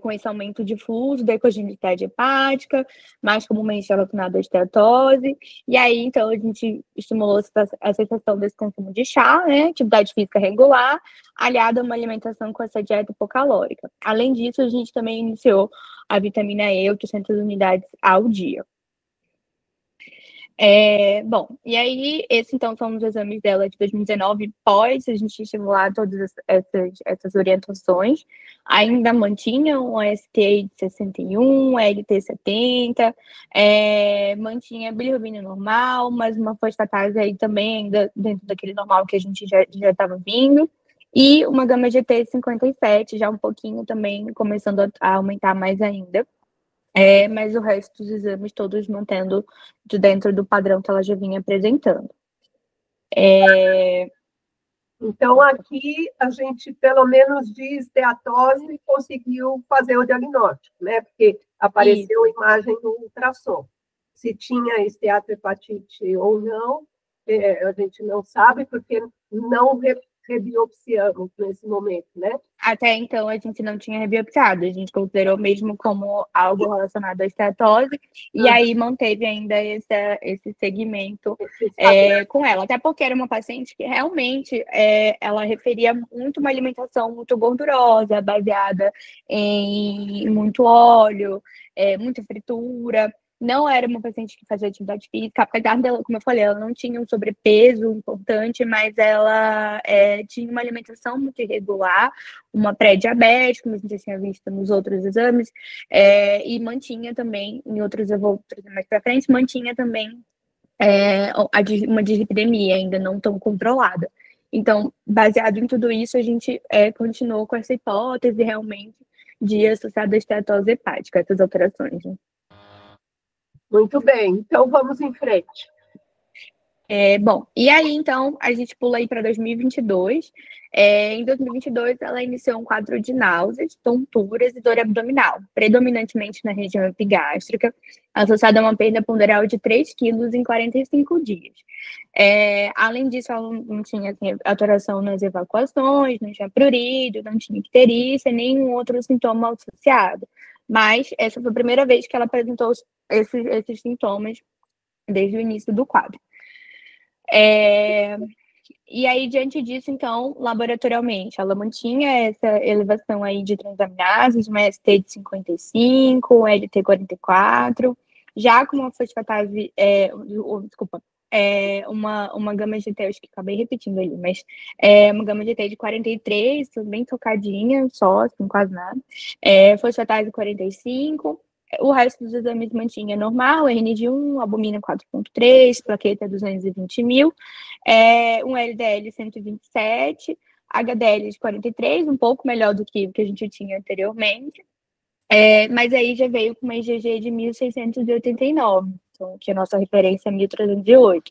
com esse aumento de fluxo da ecogenidade hepática, mais comumente relacionado à esteatose, e aí, então, a gente estimulou a cessação desse consumo de chá, né, atividade física regular, aliada a uma alimentação com essa dieta hipocalórica. Além disso, a gente também iniciou a vitamina E, 800 unidades ao dia. Bom, e aí, esses então são os exames dela de 2019, pós a gente estimular todas essas orientações. Ainda mantinha um ST de 61, LT70, mantinha bilirrubina normal, mas uma fosfatase aí também ainda dentro daquele normal que a gente já estava vindo. E uma gama GT de 57, já um pouquinho também começando a aumentar mais ainda. Mas o resto dos exames todos mantendo de dentro do padrão que ela já vinha apresentando. Então, aqui a gente, pelo menos de esteatose, conseguiu fazer o diagnóstico, né? Porque apareceu a imagem do ultrassom. Se tinha esteatohepatite ou não, a gente não sabe, porque não rebiopsiamos nesse momento, né? Até então, a gente não tinha rebiopsiado, a gente considerou mesmo como algo relacionado à esteatose, e aí manteve ainda esse segmento com ela. Até porque era uma paciente que realmente ela referia muito uma alimentação muito gordurosa, baseada em muito óleo, muita fritura. Não era uma paciente que fazia atividade física, apesar dela, como eu falei, ela não tinha um sobrepeso importante, mas ela tinha uma alimentação muito irregular, uma pré-diabetes, como a gente já tinha visto nos outros exames, e mantinha também, em outros eu vou trazer mais para frente, mantinha também uma dislipidemia ainda não tão controlada. Então, baseado em tudo isso, a gente continuou com essa hipótese realmente de associada à esteatose hepática, essas alterações. Né? Muito bem, então vamos em frente. Bom, e aí então a gente pula aí para 2022. Em 2022 ela iniciou um quadro de náuseas, tonturas e dor abdominal, predominantemente na região epigástrica, associada a uma perda ponderal de 3 quilos em 45 dias. Além disso, ela não tinha alteração nas evacuações, não tinha prurido, não tinha icterícia, nenhum outro sintoma associado. Mas essa foi a primeira vez que ela apresentou esses sintomas desde o início do quadro. E aí, diante disso, então, laboratorialmente, ela mantinha essa elevação aí de transaminases, uma ST de 55, LT 44, já com uma fosfatase, uma gama GT, acho que acabei repetindo ali, mas uma gama GT de 43, bem tocadinha, só, assim, quase nada, fosfatase 45, o resto dos exames mantinha normal, RN de 1, albumina 4.3, plaqueta 220 mil, um LDL 127, HDL de 43, um pouco melhor do que o que a gente tinha anteriormente, mas aí já veio com uma IgG de 1.689, então, que a nossa referência é 1.308.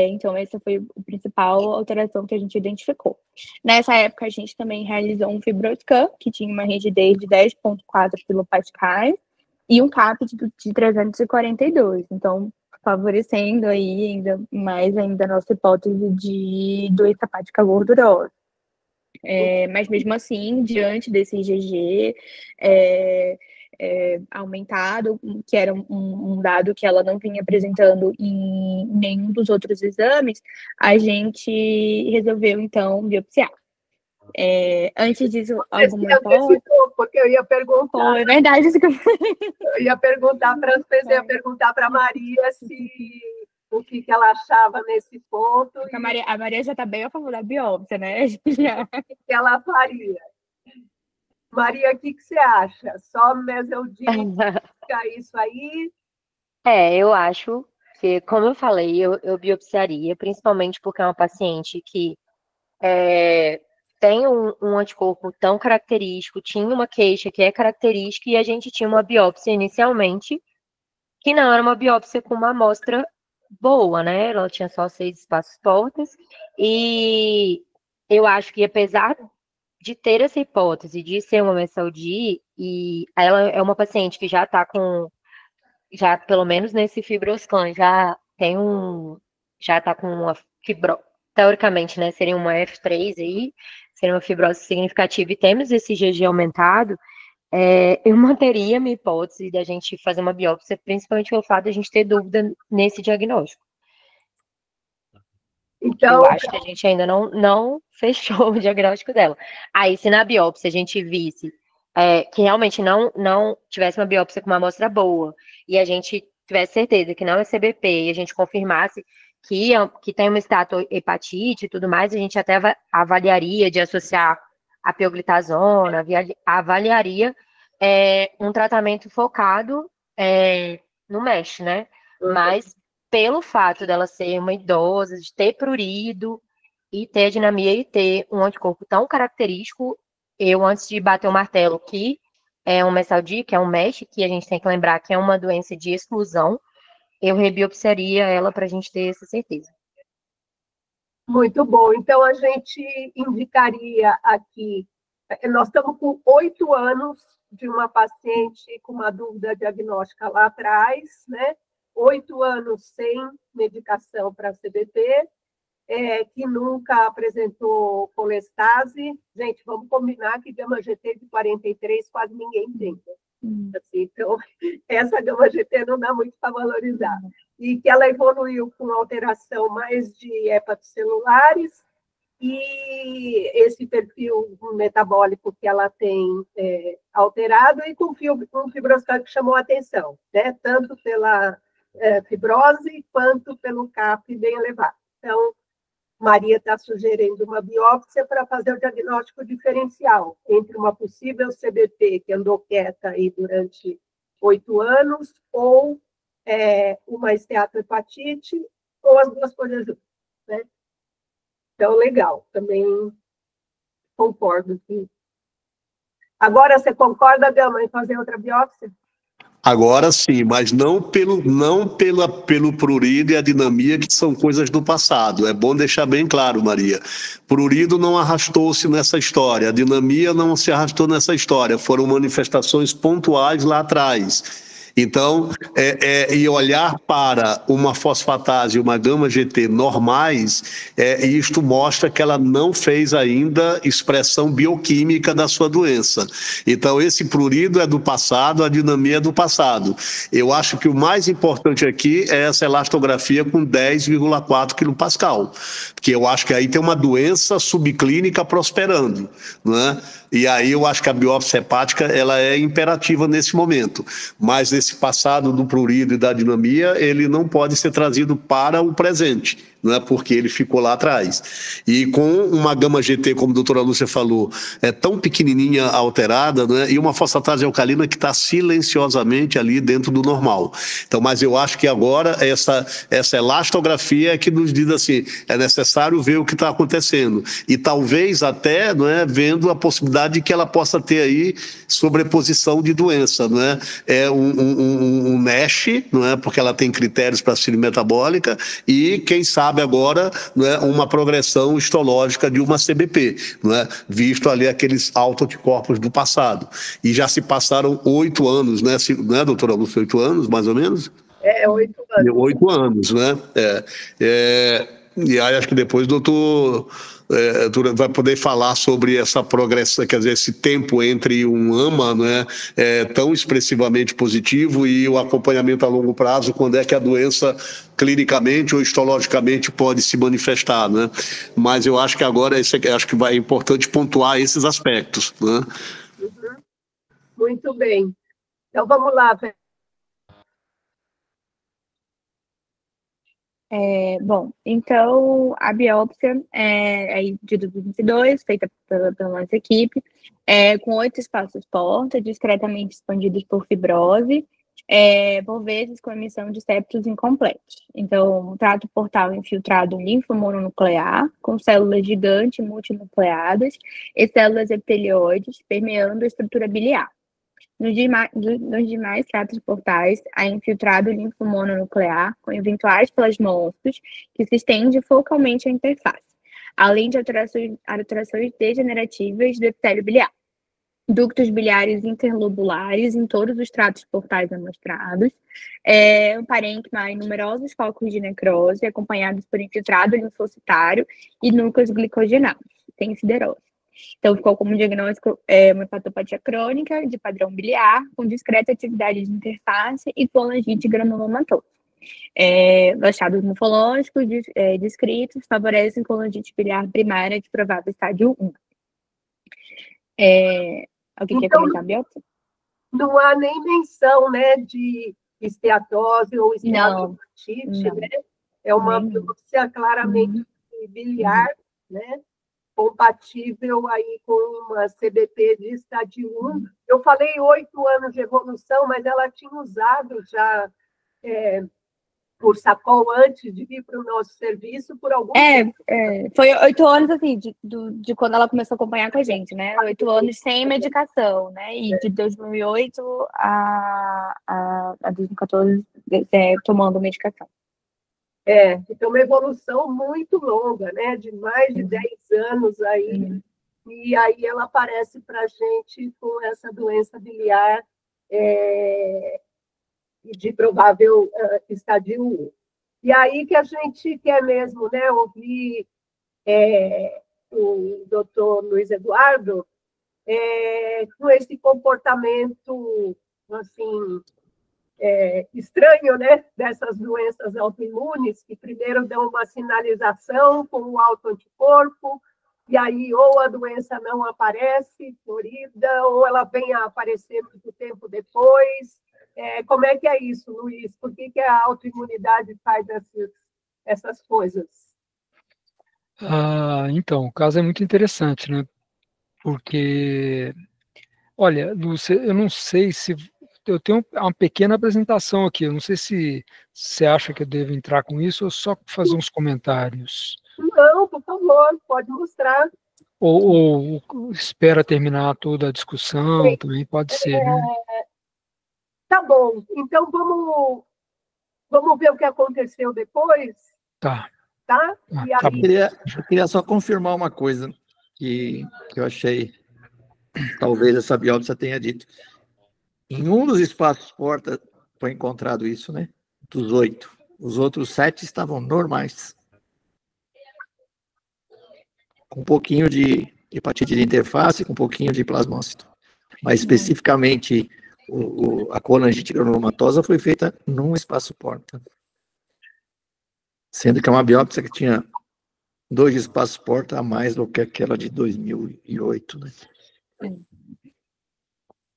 Então, essa foi a principal alteração que a gente identificou. Nessa época, a gente também realizou um fibroscan, que tinha uma rigidez de 10,4 kPa e um CAP de 342. Então, favorecendo aí ainda mais a nossa hipótese de doença hepática gordurosa. Mas mesmo assim, diante desse IgG aumentado, que era um dado que ela não vinha apresentando em nenhum dos outros exames, a gente resolveu, então, biopsiar. Antes disso, alguma hipótese? Porque eu ia perguntar. É verdade isso que eu ia perguntar para a Maria o que ela achava nesse ponto. A Maria já está bem a favor da biópsia, né? O que ela faria. Maria, o que você acha? Só mesodística isso aí? Eu acho que, como eu falei, eu biopsiaria, principalmente porque é uma paciente que tem um anticorpo tão característico, tinha uma queixa que é característica, e a gente tinha uma biópsia inicialmente, que não era uma biópsia com uma amostra boa, né? Ela tinha só 6 espaços portas, e eu acho que apesar de ter essa hipótese de ser uma MSLD, e ela é uma paciente que já está já pelo menos nesse fibroscan, já está com uma teoricamente, né, seria uma F3 aí, seria uma fibrose significativa, e temos esse IgG aumentado, eu manteria a minha hipótese da gente fazer uma biópsia, principalmente pelo fato de a gente ter dúvida nesse diagnóstico. Então, eu acho que a gente ainda não fechou o diagnóstico dela. Aí, se na biópsia a gente visse que realmente não tivesse uma biópsia com uma amostra boa, e a gente tivesse certeza que não é CBP, e a gente confirmasse que tem uma estatohepatite e tudo mais, a gente até avaliaria de associar a pioglitazona, avaliaria um tratamento focado no MESH, né? Mas pelo fato dela ser uma idosa, de ter prurido e ter dinamia e ter um anticorpo tão característico, eu, antes de bater o martelo, que é um MSLD, que é um MESH, que a gente tem que lembrar que é uma doença de exclusão, eu rebiopsiaria ela para a gente ter essa certeza. Muito bom. Então, a gente indicaria aqui, nós estamos com 8 anos de uma paciente com uma dúvida diagnóstica lá atrás, né? 8 anos sem medicação para CBP, que nunca apresentou colestase. Gente, vamos combinar que gama-GT de 43 quase ninguém tem. Assim, então, essa gama-GT não dá muito para valorizar. E que ela evoluiu com alteração mais de hepatocelulares, e esse perfil metabólico que ela tem alterado, e com um fibroscan que chamou a atenção, né? Tanto pela fibrose quanto pelo CAP bem elevado. Então, Maria está sugerindo uma biópsia para fazer o diagnóstico diferencial entre uma possível CBP que andou quieta aí durante 8 anos, ou uma esteatohepatite, ou as duas coisas juntas, né? Então, legal, também concordo. Sim. Agora, você concorda, Gama, em fazer outra biópsia? Agora sim, mas não pelo prurido e a dinamia, que são coisas do passado. É bom deixar bem claro, Maria. Prurido não arrastou-se nessa história, a dinamia não se arrastou nessa história, foram manifestações pontuais lá atrás. Então, e olhar para uma fosfatase e uma gama-GT normais, isto mostra que ela não fez ainda expressão bioquímica da sua doença. Então, esse prurido é do passado, a dinamia é do passado. Eu acho que o mais importante aqui é essa elastografia com 10,4 kPa, porque eu acho que aí tem uma doença subclínica prosperando, não é? E aí eu acho que a biópsia hepática ela é imperativa nesse momento. Mas esse passado do prurido e da dinamia, ele não pode ser trazido para o presente, não é? Porque ele ficou lá atrás. E com uma gama-GT, como a doutora Lúcia falou, tão pequenininha alterada, né? E uma fosfatase alcalina que está silenciosamente ali dentro do normal. Então, mas eu acho que agora essa elastografia é que nos diz assim, é necessário ver o que está acontecendo. E talvez até, não é, vendo a possibilidade de que ela possa ter aí sobreposição de doença, não é? Um NASH, não é? Porque ela tem critérios para síndrome metabólica, e quem sabe agora, não é, uma progressão histológica de uma CBP, não é? Visto ali aqueles autoanticorpos do passado. E já se passaram 8 anos, né? Não é, doutora Lúcia, 8 anos, mais ou menos? 8 anos. 8 anos, né? E aí acho que depois o doutor vai poder falar sobre essa progressão, quer dizer, esse tempo entre um AMA, né, tão expressivamente positivo, e o acompanhamento a longo prazo, quando é que a doença clinicamente ou histologicamente pode se manifestar, né? Mas eu acho que agora acho que é importante pontuar esses aspectos, né? Muito bem. Então vamos lá, Bom, então a biópsia é aí de 2022, feita pela nossa equipe, com 8 espaços porta, discretamente expandidos por fibrose, por vezes com emissão de septos incompletos. Então, trato portal infiltrado linfomononuclear, com células gigantes multinucleadas e células epitelioides permeando a estrutura biliar. Nos demais tratos portais, há infiltrado linfomononuclear com eventuais plasmócitos que se estende focalmente à interface, além de alterações degenerativas do epitélio biliar. Ductos biliares interlobulares em todos os tratos portais amostrados, um parênquima e numerosos focos de necrose, acompanhados por infiltrado linfocitário e núcleos glicogenados, sem siderose. Então, ficou como diagnóstico uma hepatopatia crônica de padrão biliar, com discreta atividade de interface e colangite granulomatosa. Os achados morfológicos descritos favorecem colangite biliar primária de provável estádio 1. Alguém quer comentar a biópsia? Não há nem menção, né, de esteatose ou esteatohepatite, né? É uma biópsia claramente biliar, né? Compatível aí com uma CBP de estádio 1. Eu falei 8 anos de evolução, mas ela tinha usado já por Sacol antes de vir para o nosso serviço por algum tempo. Foi 8 anos, assim, de quando ela começou a acompanhar com a gente, né? 8 anos sem medicação, né? E de 2008 a 2014 tomando medicação. Então, uma evolução muito longa, né? De mais de 10 anos aí. E aí ela aparece para a gente com essa doença biliar de provável estádio 1. E aí que a gente quer mesmo, né, ouvir o doutor Luiz Eduardo com esse comportamento, assim, estranho, né, dessas doenças autoimunes, que primeiro dão uma sinalização com o autoanticorpo, e aí ou a doença não aparece, florida, ou ela vem a aparecer muito tempo depois. Como é que é isso, Luiz? Por que a autoimunidade faz essas coisas? Então, o caso é muito interessante, né? Porque, olha, Lúcia, eu não sei se... Eu tenho uma pequena apresentação aqui, eu não sei se você acha que eu devo entrar com isso ou só fazer uns comentários. Não, por favor, pode mostrar. Ou espera terminar toda a discussão, também pode ser, né? Tá bom, então vamos ver o que aconteceu depois? Tá. Tá? E aí... Eu queria só confirmar uma coisa que eu achei, talvez essa biópsia tenha dito. Em um dos espaços porta foi encontrado isso, né? Dos 8. Os outros 7 estavam normais. Com um pouquinho de hepatite de interface, com um pouquinho de plasmócito. Mas especificamente a colangite granulomatosa foi feita num espaço porta. Sendo que é uma biópsia que tinha 2 espaços porta a mais do que aquela de 2008, né?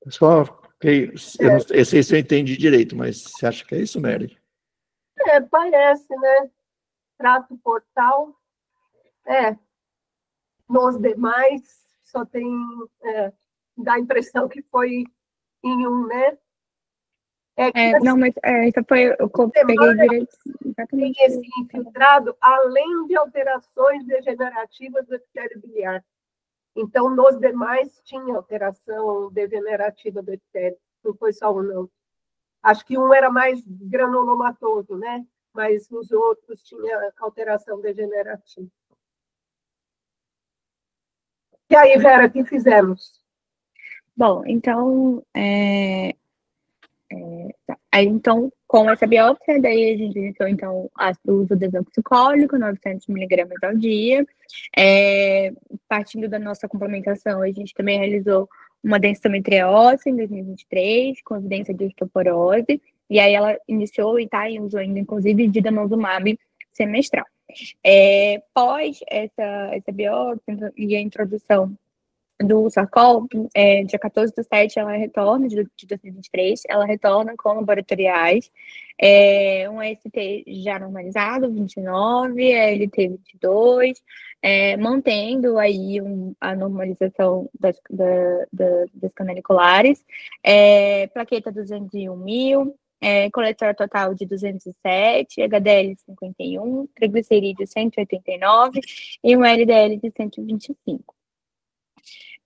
Só que eu não sei se eu entendi direito, mas você acha que é isso, Mary? Parece, né? Trato portal. Nos demais, só tem... dá a impressão que foi em um, né? Não, mas isso foi... Eu peguei direito. Tem esse infiltrado, além de alterações degenerativas do epitélio biliar. Então, nos demais, tinha alteração degenerativa do epitélio. Não foi só um, não. Acho que um era mais granulomatoso, né? Mas os outros tinham alteração degenerativa. E aí, Vera, o que fizemos? Bom, então... Aí, então, com essa biópsia, daí a gente iniciou, então, o uso do desoxicólico, 900 mg ao dia. Partindo da nossa complementação, a gente também realizou uma densitometria óssea em 2023, com evidência de osteoporose, e aí ela iniciou e está em uso ainda, inclusive, de denosumab semestral. Pós essa biópsia e a introdução do Sarcol, dia 14/7, ela retorna, de 2023, ela retorna com laboratoriais, um AST já normalizado, 29, LT 22, mantendo aí a normalização das canaliculares, plaqueta 201.000, colesterol total de 207, HDL 51, triglicerídeo 189 e um LDL de 125.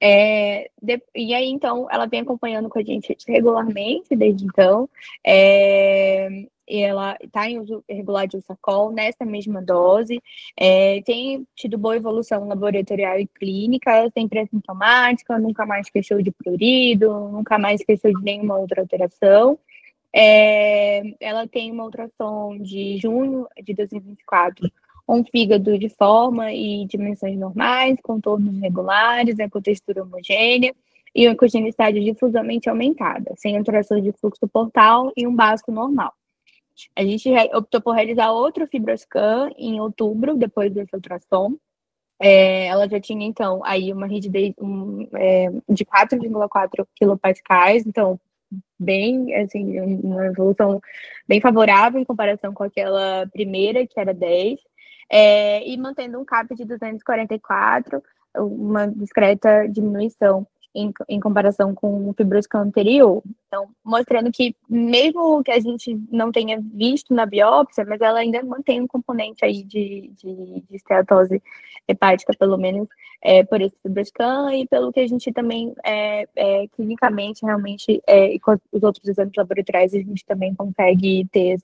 E aí, então, ela vem acompanhando com a gente regularmente desde então, e ela está em uso regular de Usacol nessa mesma dose, tem tido boa evolução laboratorial e clínica, sempre assintomática, nunca mais queixou de prurido, nunca mais queixou de nenhuma outra alteração. Ela tem uma ultrassom de junho de 2024, um fígado de forma e dimensões normais, contornos regulares, com textura homogênea e uma ecogenicidade difusamente aumentada, sem alterações de fluxo portal e um básico normal. A gente optou por realizar outro fibroscan em outubro, depois desse ultrassom. Ela já tinha, então, aí uma rigidez de 4,4 kPa, então, bem, assim, uma evolução bem favorável em comparação com aquela primeira, que era 10, e mantendo um CAP de 244, uma discreta diminuição em comparação com o fibroscan anterior. Então, mostrando que, mesmo que a gente não tenha visto na biópsia, mas ela ainda mantém um componente aí de esteatose hepática, pelo menos, por esse fibroscan, e pelo que a gente também, clinicamente, realmente, e com os outros exames laboratoriais, a gente também consegue ter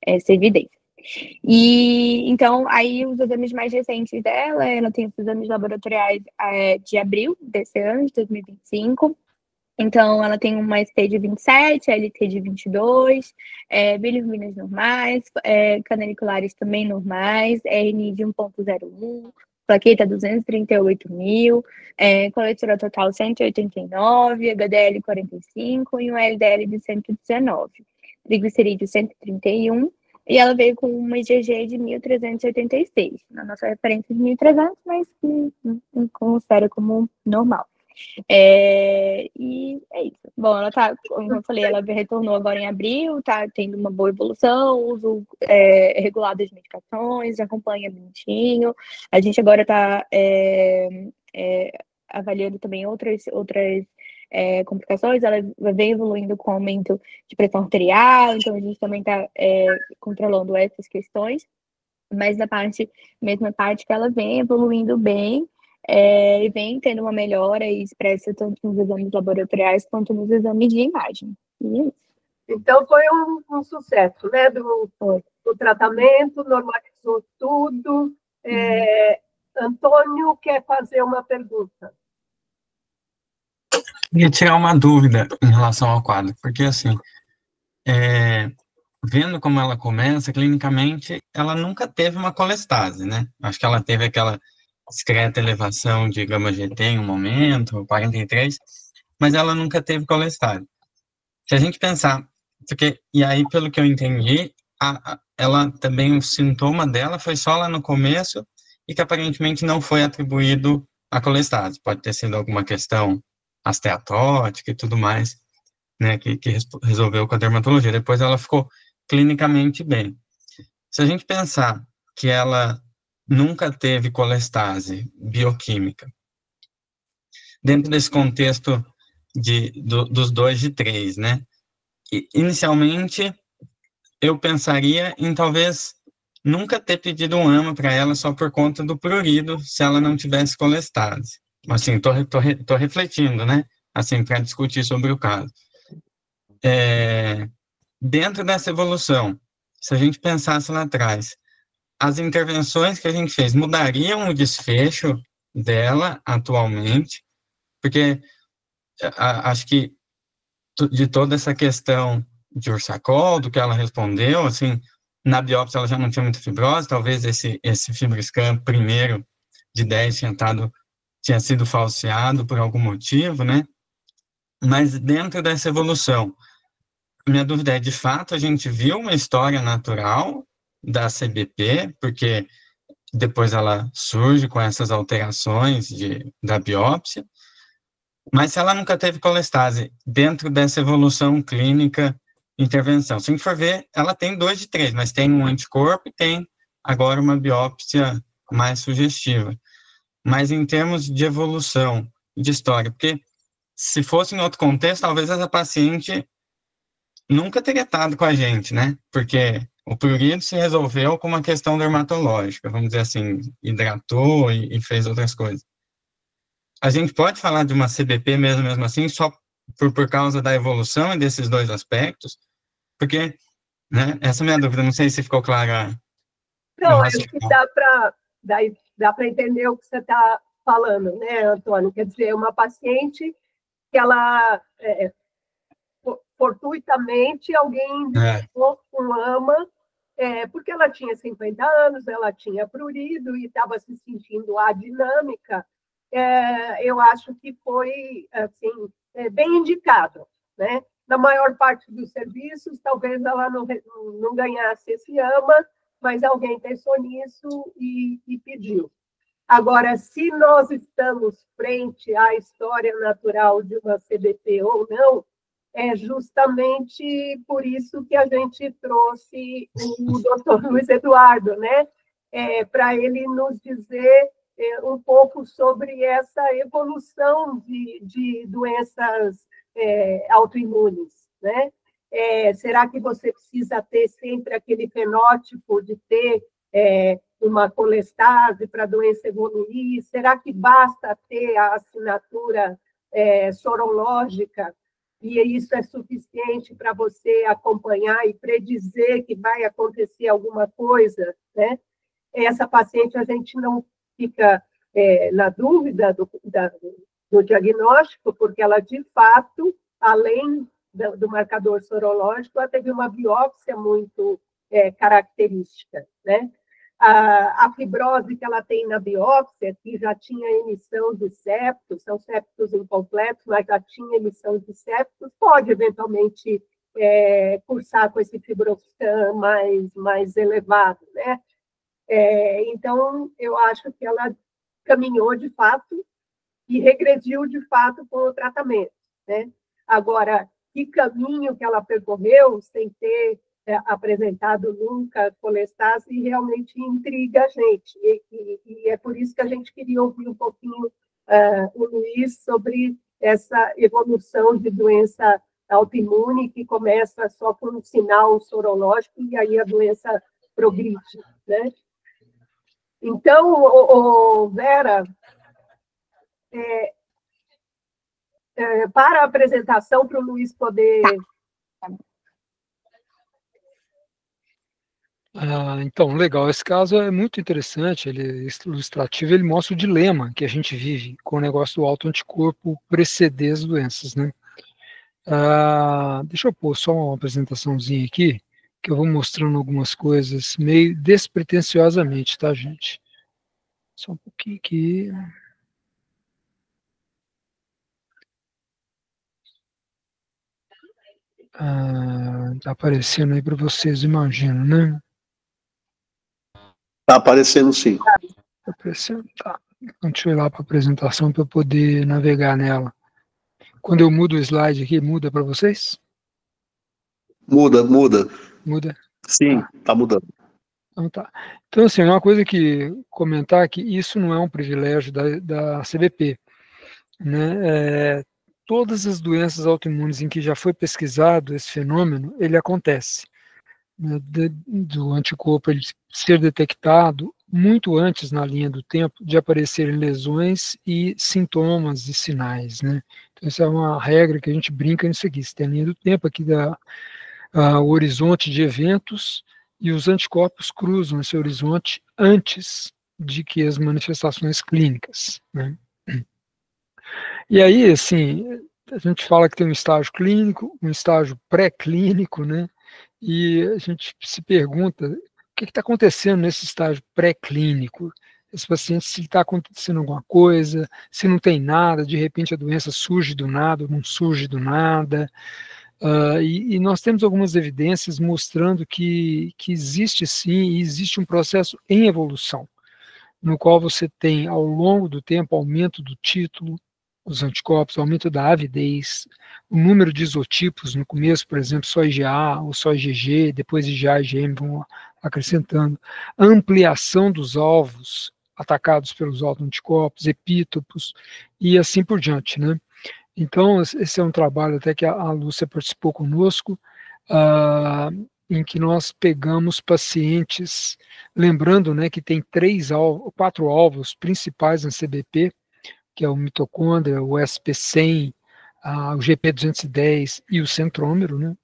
essa evidência. E então, aí os exames mais recentes dela, ela tem os exames laboratoriais de abril desse ano, de 2025. Então, ela tem uma ST de 27, LT de 22, bilirrubinas normais, canaliculares também normais, RNI de 1,01, plaqueta 238.000, colesterol total 189, HDL 45 e um LDL de 119, triglicerídeo 131, e ela veio com uma IgG de 1.386, na nossa referência de 1.300, mas considera como normal. E é isso. Bom, ela tá, como eu falei, ela retornou agora em abril, tá tendo uma boa evolução, uso regular das medicações, acompanha bonitinho. A gente agora tá avaliando também outras complicações. Ela vem evoluindo com aumento de pressão arterial, então a gente também está controlando essas questões, mas na mesma parte que ela vem evoluindo bem, e vem tendo uma melhora expressa tanto nos exames laboratoriais quanto nos exames de imagem. E é isso. Então foi um sucesso, né, do tratamento, normalizou tudo. Antônio quer fazer uma pergunta. Queria tirar uma dúvida em relação ao quadro, porque assim, vendo como ela começa, clinicamente, ela nunca teve uma colestase, né? Acho que ela teve aquela discreta elevação de gama-GT em um momento, 43, mas ela nunca teve colestase. Se a gente pensar, e aí, pelo que eu entendi, ela também, o sintoma dela foi só lá no começo e que aparentemente não foi atribuído à colestase. Pode ter sido alguma questão esteatótica e tudo mais, né, que resolveu com a dermatologia. Depois ela ficou clinicamente bem. Se a gente pensar que ela nunca teve colestase bioquímica, dentro desse contexto dos 2 de 3, né, inicialmente eu pensaria em talvez nunca ter pedido um AMA para ela só por conta do prurido, se ela não tivesse colestase. Assim, tô refletindo, né? Assim, para discutir sobre o caso. Dentro dessa evolução, se a gente pensasse lá atrás, as intervenções que a gente fez mudariam o desfecho dela atualmente, porque acho que de toda essa questão de Ursacol, do que ela respondeu, assim, na biópsia ela já não tinha muita fibrose, talvez esse FibroScan primeiro de 10 tinha sido falseado por algum motivo, né? Mas dentro dessa evolução, minha dúvida é, de fato, a gente viu uma história natural da CBP, porque depois ela surge com essas alterações da biópsia, mas se ela nunca teve colestase dentro dessa evolução clínica, intervenção, se a gente for ver, ela tem 2 de 3, mas tem um anticorpo e tem agora uma biópsia mais sugestiva. Mas em termos de evolução, de história, porque se fosse em outro contexto, talvez essa paciente nunca teria estado com a gente, né? Porque o prurido se resolveu com uma questão dermatológica, vamos dizer assim, hidratou e fez outras coisas. A gente pode falar de uma CBP mesmo assim, só por causa da evolução e desses 2 aspectos? Porque, né, essa é a minha dúvida, não sei se ficou clara. Não, acho que dá para entender o que você está falando, né, Antônio? Quer dizer, uma paciente que ela, fortuitamente, alguém indicou com AMA, porque ela tinha 50 anos, ela tinha prurido e estava se sentindo adinâmica, eu acho que foi, assim, bem indicado, né? Na maior parte dos serviços, talvez ela não ganhasse esse AMA, mas alguém pensou nisso e pediu. Agora, se nós estamos frente à história natural de uma CBP ou não, é justamente por isso que a gente trouxe o doutor Luiz Eduardo, né? Para ele nos dizer um pouco sobre essa evolução de doenças autoimunes, né? Será que você precisa ter sempre aquele fenótipo de ter uma colestase para a doença evoluir? Será que basta ter a assinatura sorológica e isso é suficiente para você acompanhar e predizer que vai acontecer alguma coisa, né? Essa paciente, a gente não fica na dúvida do diagnóstico, porque ela, de fato, além do marcador sorológico, ela teve uma biópsia muito característica, né? A fibrose que ela tem na biópsia, que já tinha emissão de septos, são septos incompletos, mas já tinha emissão de septos, pode eventualmente cursar com esse fibroscan mais elevado, né? Então, eu acho que ela caminhou de fato e regrediu de fato com o tratamento, né? Agora, que caminho que ela percorreu sem ter apresentado nunca colestase realmente intriga a gente. E é por isso que a gente queria ouvir um pouquinho o Luiz sobre essa evolução de doença autoimune que começa só por um sinal sorológico e aí a doença progride, né? Então, Vera, para a apresentação, para o Luiz poder... Então, legal. Esse caso é muito interessante, ele é ilustrativo, ele mostra o dilema que a gente vive com o negócio do autoanticorpo preceder as doenças, né? Deixa eu pôr só uma apresentaçãozinha aqui, que eu vou mostrando algumas coisas meio despretensiosamente, tá, gente? Só um pouquinho aqui. Tá aparecendo aí para vocês, imagino, né? Está aparecendo, sim. Tá aparecendo? Tá. Então, deixa eu ir lá para a apresentação para eu poder navegar nela. Quando eu mudo o slide aqui, muda para vocês? Muda. Muda? Sim, está mudando. Então, tá. Então, assim, uma coisa que comentar que isso não é um privilégio da CBP, né? Todas as doenças autoimunes em que já foi pesquisado esse fenômeno, ele acontece, né? Do anticorpo ele ser detectado muito antes na linha do tempo de aparecerem lesões e sintomas e sinais, né? Então, essa é uma regra que a gente brinca nisso aqui. Você tem a linha do tempo aqui, o horizonte de eventos, e os anticorpos cruzam esse horizonte antes de que as manifestações clínicas, né? E aí, assim, a gente fala que tem um estágio clínico, um estágio pré-clínico, né? E a gente se pergunta o que está acontecendo nesse estágio pré-clínico. Esse paciente, se está acontecendo alguma coisa, se não tem nada, de repente a doença surge do nada, ou não surge do nada. E nós temos algumas evidências mostrando que existe sim, e existe um processo em evolução. no qual você tem, ao longo do tempo, aumento do título, os anticorpos, aumento da avidez, o número de isotipos, no começo, por exemplo, só IgA ou só IgG, depois IgA e IgM vão acrescentando, ampliação dos alvos atacados pelos autoanticorpos, epítopos, e assim por diante, né? Então, esse é um trabalho até que a Lúcia participou conosco, em que nós pegamos pacientes, lembrando, né, que tem 4 alvos principais na CBP, que é o mitocôndria, o SP100, o GP210 e o centrômero, né?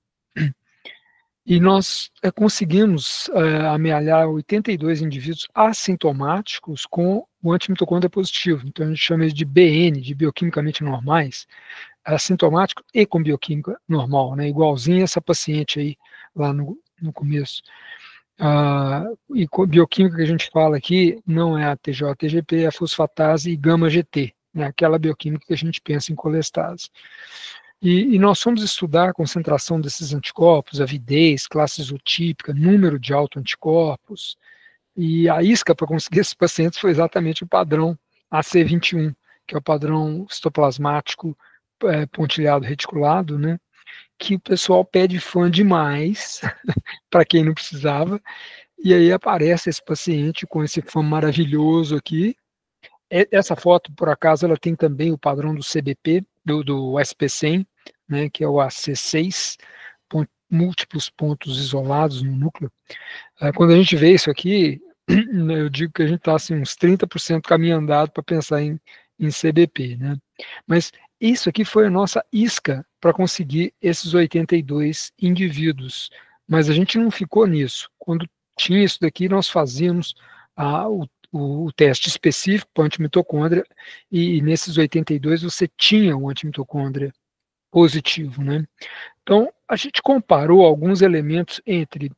E nós conseguimos amealhar 82 indivíduos assintomáticos com o antimitocôndria positivo. Então a gente chama isso de BN, de bioquimicamente normais, assintomático e com bioquímica normal, né? Igualzinho essa paciente aí lá no começo. E com bioquímica que a gente fala aqui não é a TJ-TGP, é a fosfatase e gama-GT, né? Aquela bioquímica que a gente pensa em colestase. E nós fomos estudar a concentração desses anticorpos, avidez, classe isotípica, número de autoanticorpos, e a isca para conseguir esses pacientes foi exatamente o padrão AC21, que é o padrão citoplasmático pontilhado reticulado, né, que o pessoal pede fã demais, para quem não precisava, e aí aparece esse paciente com esse fã maravilhoso aqui. Essa foto, por acaso, ela tem também o padrão do CBP, do SP100, né, que é o AC6, múltiplos pontos isolados no núcleo. Quando a gente vê isso aqui, eu digo que a gente está assim, uns 30% caminho andado para pensar em CBP, né? Mas isso aqui foi a nossa isca para conseguir esses 82 indivíduos. Mas a gente não ficou nisso. Quando tinha isso daqui, nós fazíamos o teste específico para antimitocôndria, e nesses 82 você tinha o antimitocôndria positivo, né? Então, a gente comparou alguns elementos entre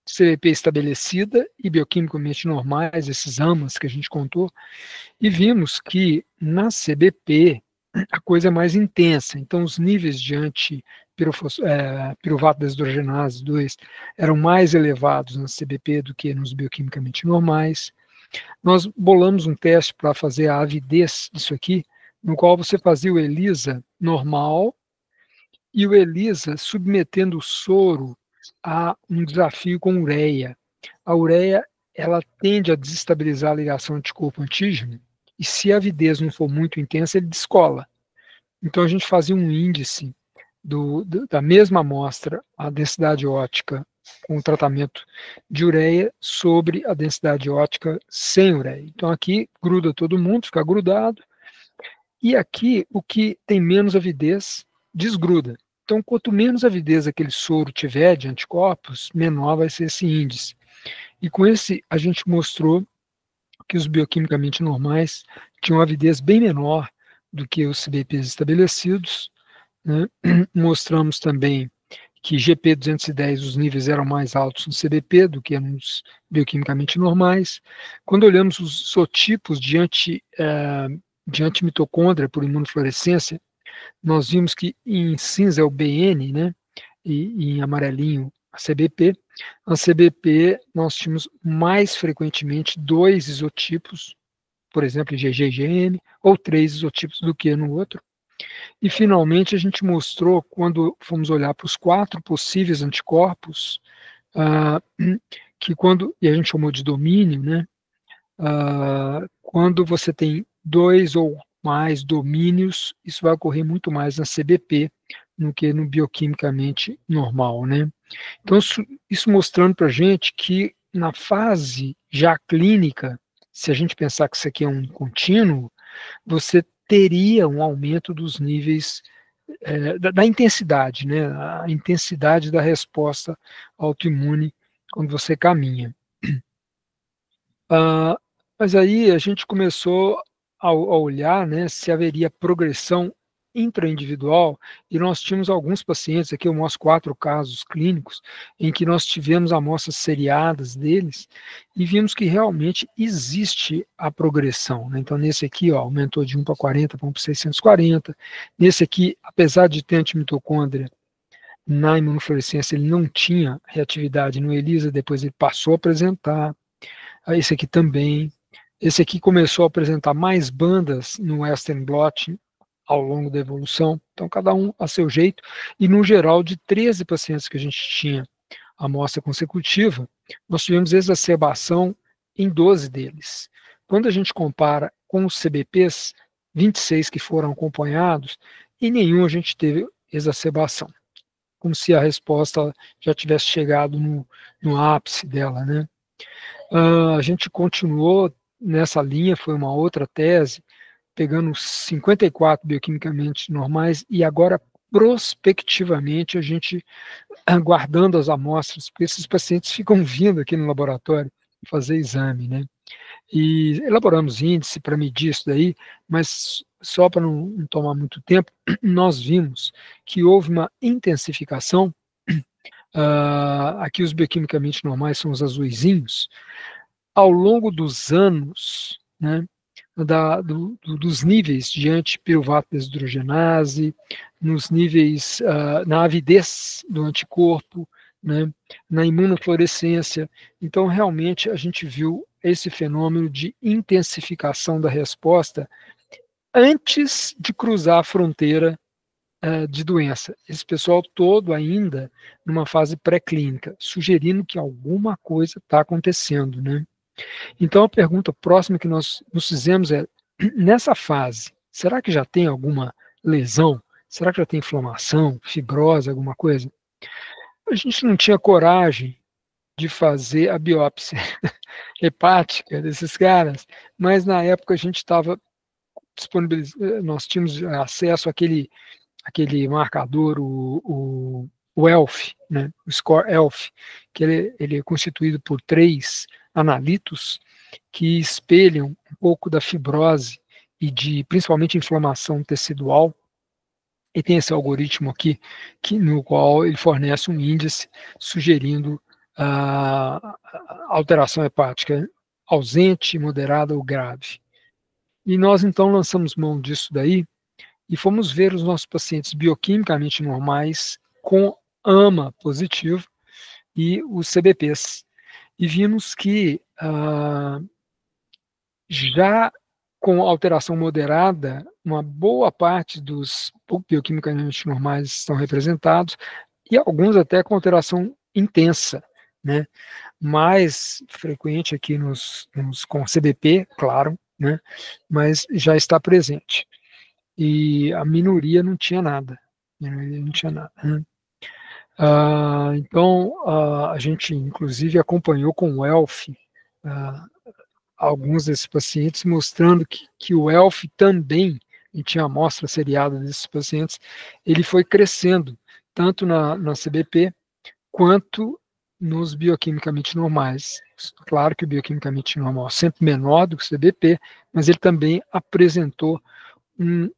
CBP estabelecida e bioquimicamente normais, esses AMAs que a gente contou, e vimos que na CBP a coisa é mais intensa. Então, os níveis de piruvato desidrogenase 2 eram mais elevados na CBP do que nos bioquimicamente normais. Nós bolamos um teste para fazer a avidez disso aqui, no qual você fazia o ELISA normal e o ELISA submetendo o soro a um desafio com ureia. A ureia, ela tende a desestabilizar a ligação anticorpo-antígeno, e se a avidez não for muito intensa, ele descola. Então a gente fazia um índice da mesma amostra, a densidade ótica com o tratamento de ureia sobre a densidade ótica sem ureia. Então aqui gruda todo mundo, fica grudado, e aqui o que tem menos avidez desgruda. Então quanto menos avidez aquele soro tiver de anticorpos, menor vai ser esse índice. E com esse a gente mostrou que os bioquimicamente normais tinham avidez bem menor do que os CBPs estabelecidos, né? Mostramos também que GP210 os níveis eram mais altos no CBP do que nos bioquimicamente normais. Quando olhamos os isotipos de antimitocôndria por imunofluorescência, nós vimos que em cinza é o BN, né, e em amarelinho a CBP. Na CBP nós tínhamos mais frequentemente 2 isotipos, por exemplo, IgG e IgM, ou 3 isotipos do que no outro. E, finalmente, a gente mostrou, quando fomos olhar para os 4 possíveis anticorpos, que e a gente chamou de domínio, né? Quando você tem 2 ou mais domínios, isso vai ocorrer muito mais na CBP do que no bioquimicamente normal, né? Então, isso mostrando para a gente que na fase já clínica, se a gente pensar que isso aqui é um contínuo, você teria um aumento dos níveis da intensidade, né? A intensidade da resposta autoimune quando você caminha. Mas aí a gente começou a olhar, né, se haveria progressão intraindividual, e nós tínhamos alguns pacientes, aqui eu mostro 4 casos clínicos, em que nós tivemos amostras seriadas deles, e vimos que realmente existe a progressão, né? Então nesse aqui, ó, aumentou de 1 para 40 para 1 para 640, nesse aqui, apesar de ter antimitocôndria, na imunofluorescência ele não tinha reatividade no ELISA, depois ele passou a apresentar, esse aqui também, Esse aqui começou a apresentar mais bandas no Western blot ao longo da evolução, então cada um a seu jeito, e no geral de 13 pacientes que a gente tinha amostra consecutiva, nós tivemos exacerbação em 12 deles. Quando a gente compara com os CBPs, 26 que foram acompanhados, em nenhum a gente teve exacerbação, como se a resposta já tivesse chegado no ápice dela, né? A gente continuou nessa linha, foi uma outra tese, pegando 54 bioquimicamente normais e agora prospectivamente a gente guardando as amostras, porque esses pacientes ficam vindo aqui no laboratório fazer exame, né? E elaboramos índice para medir isso daí, mas só para não tomar muito tempo, nós vimos que houve uma intensificação, aqui os bioquimicamente normais são os azuisinhos, ao longo dos anos, né, dos níveis de antipiruvato desidrogenase, nos níveis, na avidez do anticorpo, né, na imunofluorescência. Então, realmente, a gente viu esse fenômeno de intensificação da resposta antes de cruzar a fronteira de doença. Esse pessoal todo ainda numa fase pré-clínica, sugerindo que alguma coisa está acontecendo, né? Então, a pergunta próxima que nós nos fizemos é, nessa fase, será que já tem alguma lesão? Será que já tem inflamação, fibrose, alguma coisa? A gente não tinha coragem de fazer a biópsia hepática desses caras, mas na época a gente estava disponibilizando, nós tínhamos acesso àquele marcador, o ELF, né, o score ELF, que ele é constituído por 3 analitos que espelham um pouco da fibrose e de principalmente inflamação tecidual, e tem esse algoritmo aqui no qual ele fornece um índice sugerindo a alteração hepática ausente, moderada ou grave. E nós então lançamos mão disso daí e fomos ver os nossos pacientes bioquimicamente normais com AMA positivo e os CBPs. E vimos que já com alteração moderada, uma boa parte dos bioquimicamente normais estão representados, e alguns até com alteração intensa, né? Mais frequente aqui com CBP, claro, né? Mas já está presente. E a minoria não tinha nada. Né? Então, a gente, inclusive, acompanhou com o ELF alguns desses pacientes, mostrando que o ELF também, a gente tinha amostra seriada desses pacientes, ele foi crescendo, tanto na CBP, quanto nos bioquimicamente normais. Claro que o bioquimicamente normal é sempre menor do que o CBP, mas ele também apresentou um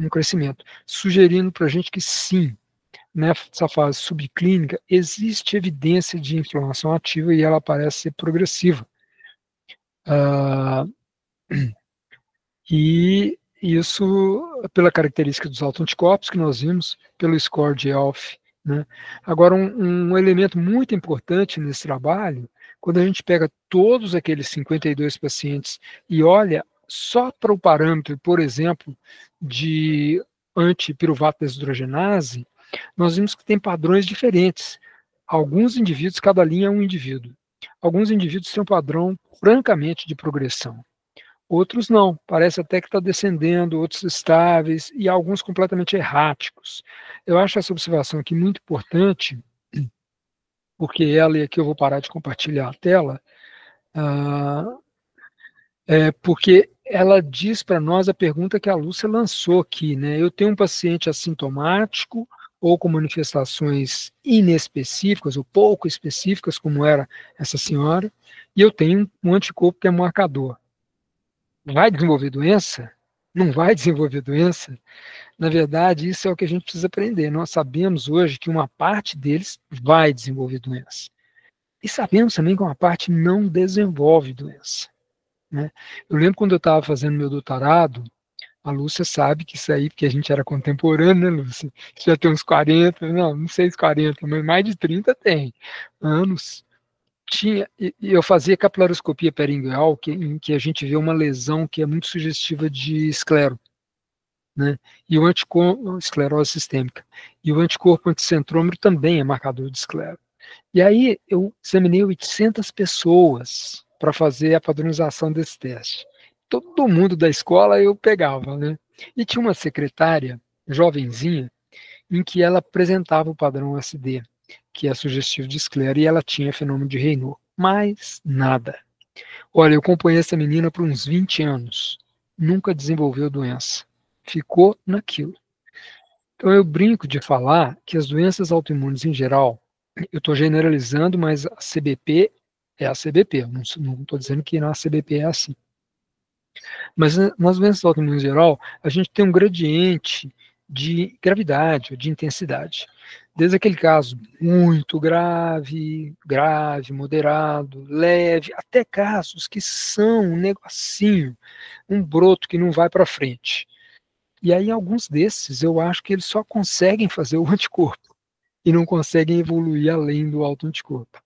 crescimento, sugerindo para a gente que sim, nessa fase subclínica, existe evidência de inflamação ativa e ela parece ser progressiva. E isso pela característica dos autoanticorpos que nós vimos, pelo score de ELF. Né? Agora, um elemento muito importante nesse trabalho, quando a gente pega todos aqueles 52 pacientes e olha só para o parâmetro, por exemplo, de antipiruvato desidrogenase, nós vimos que tem padrões diferentes. Alguns indivíduos, cada linha é um indivíduo. Alguns indivíduos têm um padrão francamente de progressão. Outros não, parece até que está descendendo, outros estáveis, e alguns completamente erráticos. Eu acho essa observação aqui muito importante, porque ela, e aqui eu vou parar de compartilhar a tela, porque ela diz para nós a pergunta que a Lúcia lançou aqui, né? Eu tenho um paciente assintomático, ou com manifestações inespecíficas, ou pouco específicas, como era essa senhora, e eu tenho um anticorpo que é marcador. Vai desenvolver doença? Não vai desenvolver doença? Na verdade, isso é o que a gente precisa aprender. Nós sabemos hoje que uma parte deles vai desenvolver doença. E sabemos também que uma parte não desenvolve doença. Né? Eu lembro quando eu estava fazendo meu doutorado, a Lúcia sabe que isso aí, porque a gente era contemporâneo, né, Lúcia? Já tem uns 40, não sei se 40, mas mais de 30 tem anos. eu fazia capilaroscopia peringueal, em que a gente vê uma lesão que é muito sugestiva de esclero, né? E o esclerose sistêmica. E o anticorpo anticentrômero também é marcador de esclero. E aí eu examinei 800 pessoas para fazer a padronização desse teste. Todo mundo da escola eu pegava, né? E tinha uma secretária, jovenzinha, em que ela apresentava o padrão SD, que é sugestivo de esclero, e ela tinha fenômeno de Raynaud. Mas nada. Olha, eu acompanhei essa menina por uns 20 anos. Nunca desenvolveu doença. Ficou naquilo. Então eu brinco de falar que as doenças autoimunes em geral, eu estou generalizando, mas a CBP é a CBP. Eu não estou dizendo que na CBP é assim. Mas nas doenças autoimunes em geral, a gente tem um gradiente de gravidade, ou de intensidade. Desde aquele caso muito grave, moderado, leve, até casos que são um negocinho, um broto que não vai para frente. E aí, alguns desses, eu acho que eles só conseguem fazer o anticorpo e não conseguem evoluir além do autoanticorpo.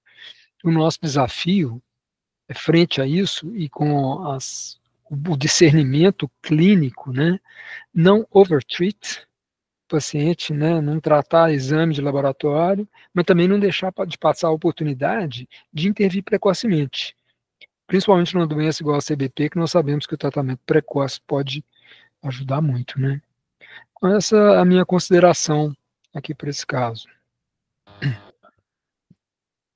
O nosso desafio, frente a isso, e com o discernimento clínico, né, não overtreat o paciente, né, não tratar exame de laboratório, mas também não deixar de passar a oportunidade de intervir precocemente. Principalmente numa doença igual a CBP, que nós sabemos que o tratamento precoce pode ajudar muito, né? Então, essa é a minha consideração aqui para esse caso.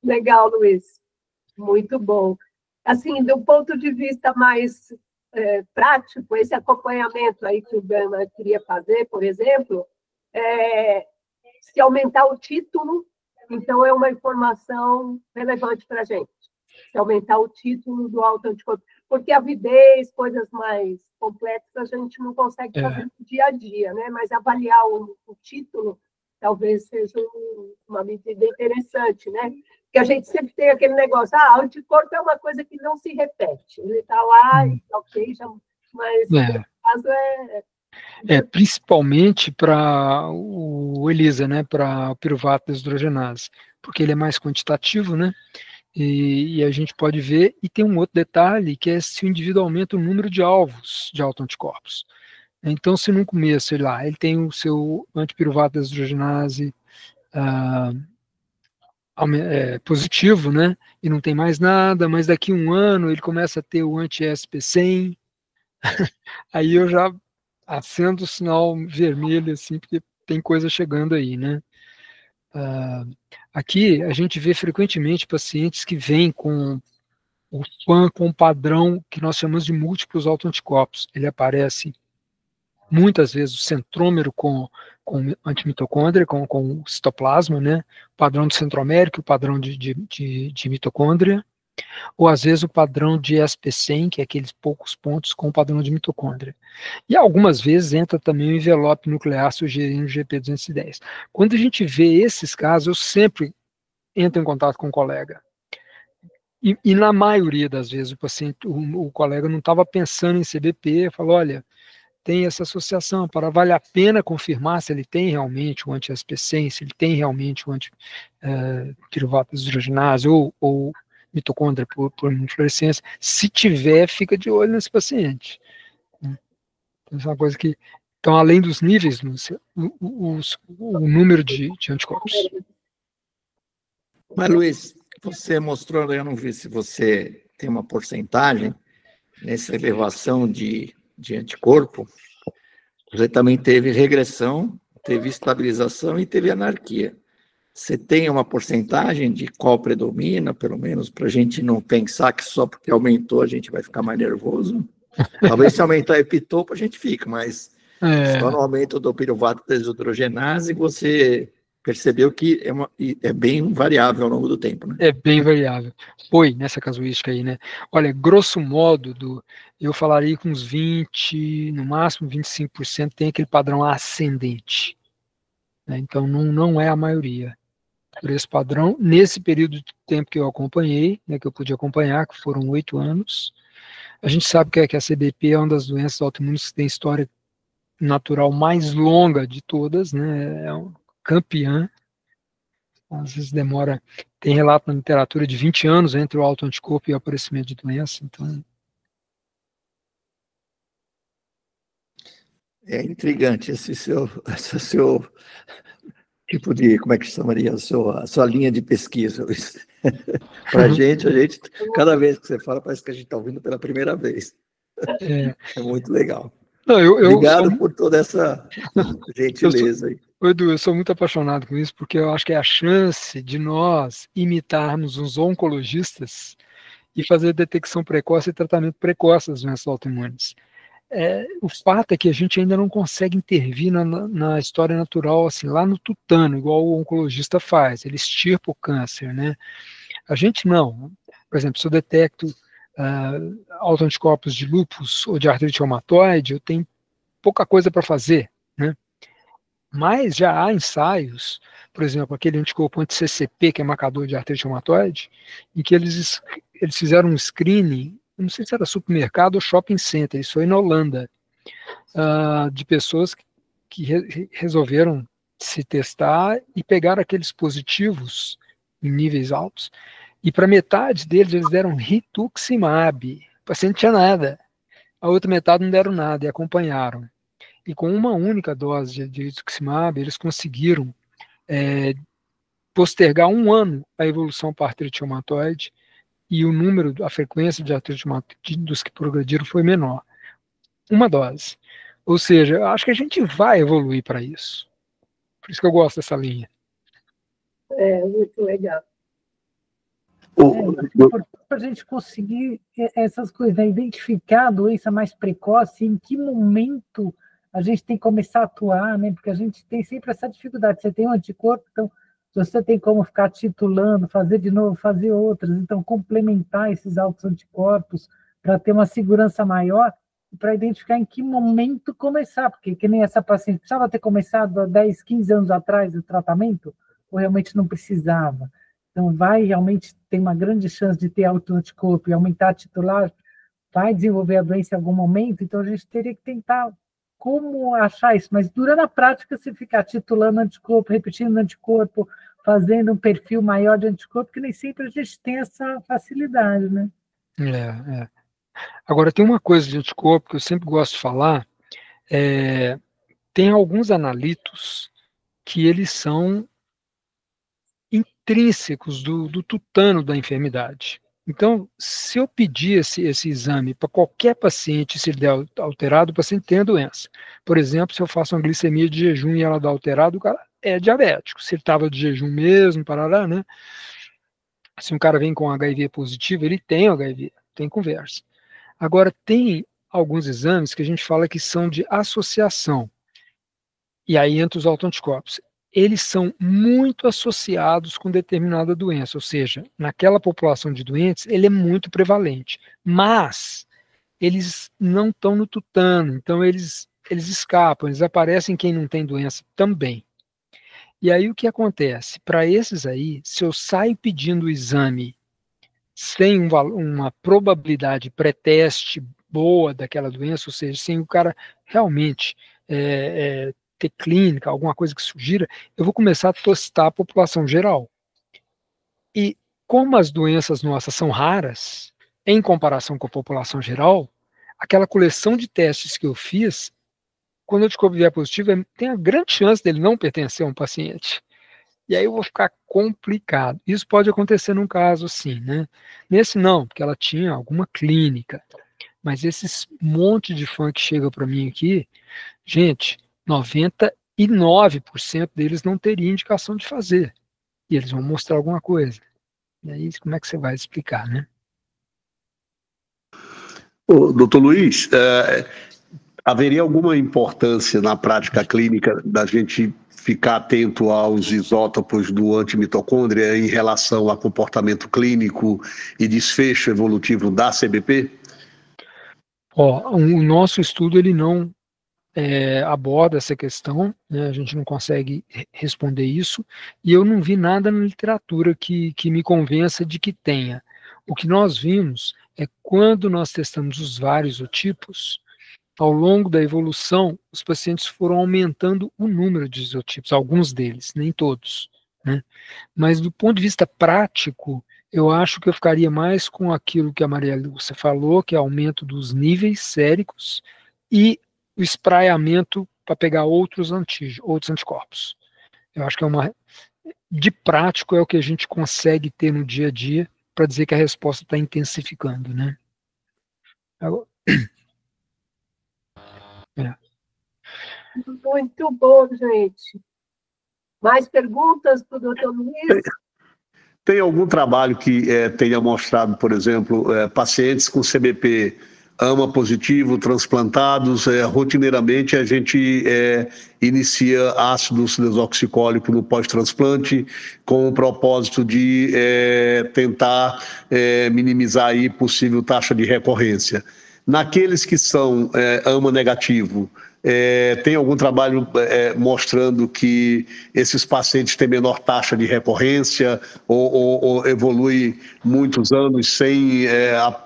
Legal, Luiz. Muito bom. Assim, do ponto de vista mais prático, esse acompanhamento aí que o Gama queria fazer, por exemplo, se aumentar o título, então é uma informação relevante para a gente. Se aumentar o título do autoanticorpo. Porque avidez, coisas mais complexas, a gente não consegue fazer no dia a dia, né? Mas avaliar o título talvez seja uma medida interessante, né? Porque a gente sempre tem aquele negócio, anticorpo é uma coisa que não se repete. Ele está lá, ok, mas no caso principalmente para o ELISA, né? Para o piruvato deshidrogenase, porque ele é mais quantitativo, né? E a gente pode ver, e tem um outro detalhe, que é se o indivíduo aumenta o número de alvos de autoanticorpos. Então, se no começo, sei lá, ele tem o seu antipiruvato deshidrogenase positivo, né, e não tem mais nada, mas daqui a um ano ele começa a ter o anti-ESP100, aí eu já acendo o sinal vermelho, assim, porque tem coisa chegando aí, né. Aqui a gente vê frequentemente pacientes que vêm com o FAN com um padrão que nós chamamos de múltiplos autoanticorpos. Ele aparece muitas vezes o centrômero com antimitocôndria, com o citoplasma, né? O padrão do centromérico, o padrão de mitocôndria, ou às vezes o padrão de ESP100, que é aqueles poucos pontos com o padrão de mitocôndria. E algumas vezes entra também o envelope nuclear sugerindo GP210. Quando a gente vê esses casos, eu sempre entro em contato com o colega. E na maioria das vezes o paciente, o colega não estava pensando em CBP, falou, olha, tem essa associação, vale a pena confirmar se ele tem realmente o anti-ESP100, se ele tem realmente o anti-piruvato deshidrogenase ou mitocôndria por imunofluorescência. Se tiver, fica de olho nesse paciente. Então, é uma coisa que, então, além dos níveis, o número de anticorpos. Mas, Luiz, você mostrou, eu não vi se você tem uma porcentagem nessa elevação de anticorpo. Você também teve regressão, teve estabilização e teve anarquia. Você tem uma porcentagem de qual predomina, pelo menos, para a gente não pensar que só porque aumentou a gente vai ficar mais nervoso? Talvez se aumentar a epitope a gente fica, mas só no aumento do piruvato deshidrogenase você percebeu que é bem variável ao longo do tempo, né? É bem variável. Foi nessa casuística aí, né? Olha, grosso modo, eu falaria com uns 20, no máximo 25% tem aquele padrão ascendente. Né? Então, não é a maioria. Por esse padrão, nesse período de tempo que eu acompanhei, né, que eu pude acompanhar, que foram 8 anos, a gente sabe que a CBP é uma das doenças autoimunes que tem história natural mais longa de todas, né? É um campeã. Às vezes demora Tem relato na literatura de 20 anos entre o autoanticorpo e o aparecimento de doença, então... É intrigante esse seu tipo de, como é que chamaria, a sua linha de pesquisa. Para a gente, cada vez que você fala, parece que a gente está ouvindo pela primeira vez. É muito legal. Não, Obrigado por toda essa gentileza aí. Edu, eu sou muito apaixonado com isso, porque eu acho que é a chance de nós imitarmos os oncologistas e fazer detecção precoce e tratamento precoce das doenças autoimunes. O fato é que a gente ainda não consegue intervir na história natural, assim, lá no tutano, igual o oncologista faz, ele extirpa o câncer, né? A gente não. Por exemplo, se eu detecto autoanticorpos de lúpus ou de artrite reumatoide, eu tenho pouca coisa para fazer, né? Mas já há ensaios, por exemplo, aquele anticorpo anti-CCP, que é marcador de artrite reumatoide, em que eles fizeram um screening, não sei se era supermercado ou shopping center, isso foi na Holanda, de pessoas que resolveram se testar e pegaram aqueles positivos em níveis altos, e para metade deles eles deram rituximab, o paciente não tinha nada, a outra metade não deram nada e acompanharam. E com uma única dose de rituximab, eles conseguiram postergar 1 ano a evolução para artrite reumatoide, e o número, a frequência de artrite reumatoide dos que progrediram foi menor. Uma dose. Ou seja, eu acho que a gente vai evoluir para isso. Por isso que eu gosto dessa linha. Muito legal. Para a gente conseguir essas coisas, né? Identificar a doença mais precoce, em que momento a gente tem que começar a atuar, né? Porque a gente tem sempre essa dificuldade. Você tem um anticorpo, então você tem como ficar titulando, fazer de novo, fazer outras, então complementar esses altos anticorpos para ter uma segurança maior e para identificar em que momento começar, porque que nem essa paciente precisava ter começado há 10, 15 anos atrás o tratamento, ou realmente não precisava. Então vai realmente ter uma grande chance de ter alto anticorpo e aumentar a titular, vai desenvolver a doença em algum momento, então a gente teria que tentar como achar isso, mas dura na prática se ficar titulando anticorpo, repetindo anticorpo, fazendo um perfil maior de anticorpo, que nem sempre a gente tem essa facilidade, né? Agora, tem uma coisa de anticorpo que eu sempre gosto de falar, tem alguns analitos que eles são intrínsecos do tutano da enfermidade. Então, se eu pedir esse exame para qualquer paciente, se ele der alterado, o paciente tem a doença. Por exemplo, se eu faço uma glicemia de jejum e ela dá alterado, o cara é diabético. Se ele estava de jejum mesmo, parará, né? Se um cara vem com HIV positivo, ele tem HIV, tem conversa. Agora, tem alguns exames que a gente fala que são de associação. E aí entra os autoanticorpos. Eles são muito associados com determinada doença, ou seja, naquela população de doentes, ele é muito prevalente, mas eles não estão no tutano, então eles escapam, eles aparecem em quem não tem doença também. E aí o que acontece? Para esses aí, se eu saio pedindo o exame sem uma probabilidade pré-teste boa daquela doença, ou seja, sem o cara realmente ter clínica, alguma coisa que sugira, eu vou começar a testar a população geral. E como as doenças nossas são raras, em comparação com a população geral, aquela coleção de testes que eu fiz, quando eu descobri vier positivo, tem a grande chance dele não pertencer a um paciente. E aí eu vou ficar complicado. Isso pode acontecer num caso assim, né? Nesse não, porque ela tinha alguma clínica. Mas esses monte de fã que chega para mim aqui, gente, 99% deles não teria indicação de fazer. E eles vão mostrar alguma coisa. E aí, como é que você vai explicar, né? Doutor Luiz, haveria alguma importância na prática clínica da gente ficar atento aos isótopos do antimitocôndria em relação ao comportamento clínico e desfecho evolutivo da CBP? O nosso estudo ele não aborda essa questão, né? A gente não consegue responder isso, e eu não vi nada na literatura que me convença de que tenha. O que nós vimos é quando nós testamos os vários isotipos, ao longo da evolução, os pacientes foram aumentando o número de isotipos, alguns deles, nem todos, né? Mas do ponto de vista prático, eu acho que eu ficaria mais com aquilo que a Maria Lúcia falou, que é aumento dos níveis séricos e o espraiamento para pegar outros anticorpos. Eu acho que de prático é o que a gente consegue ter no dia a dia para dizer que a resposta está intensificando, né? É. Muito bom, gente. Mais perguntas para o doutor Luiz? Tem algum trabalho que tenha mostrado, por exemplo, pacientes com CBP AMA positivo, transplantados, rotineiramente a gente inicia ácido desoxicólico no pós-transplante com o propósito de tentar minimizar aí possível taxa de recorrência. Naqueles que são AMA negativo, tem algum trabalho mostrando que esses pacientes têm menor taxa de recorrência ou evolui muitos anos sem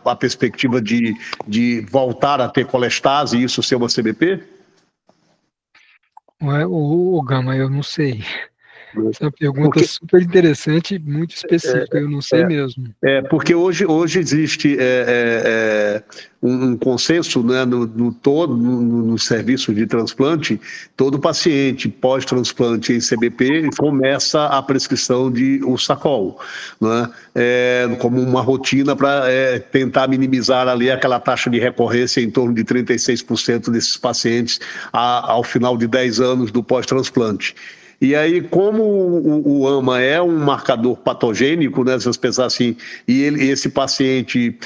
a perspectiva de voltar a ter colestase e isso ser uma CBP? O Gama, eu não sei. Essa é uma pergunta super interessante, muito específica, eu não sei mesmo. Porque hoje existe um consenso, né, no serviço de transplante, todo paciente pós-transplante em CBP começa a prescrição de Ursacol, né, como uma rotina para tentar minimizar ali aquela taxa de recorrência em torno de 36% desses pacientes ao final de 10 anos do pós-transplante. E aí, como o AMA é um marcador patogênico, né, se você pensar assim, e esse paciente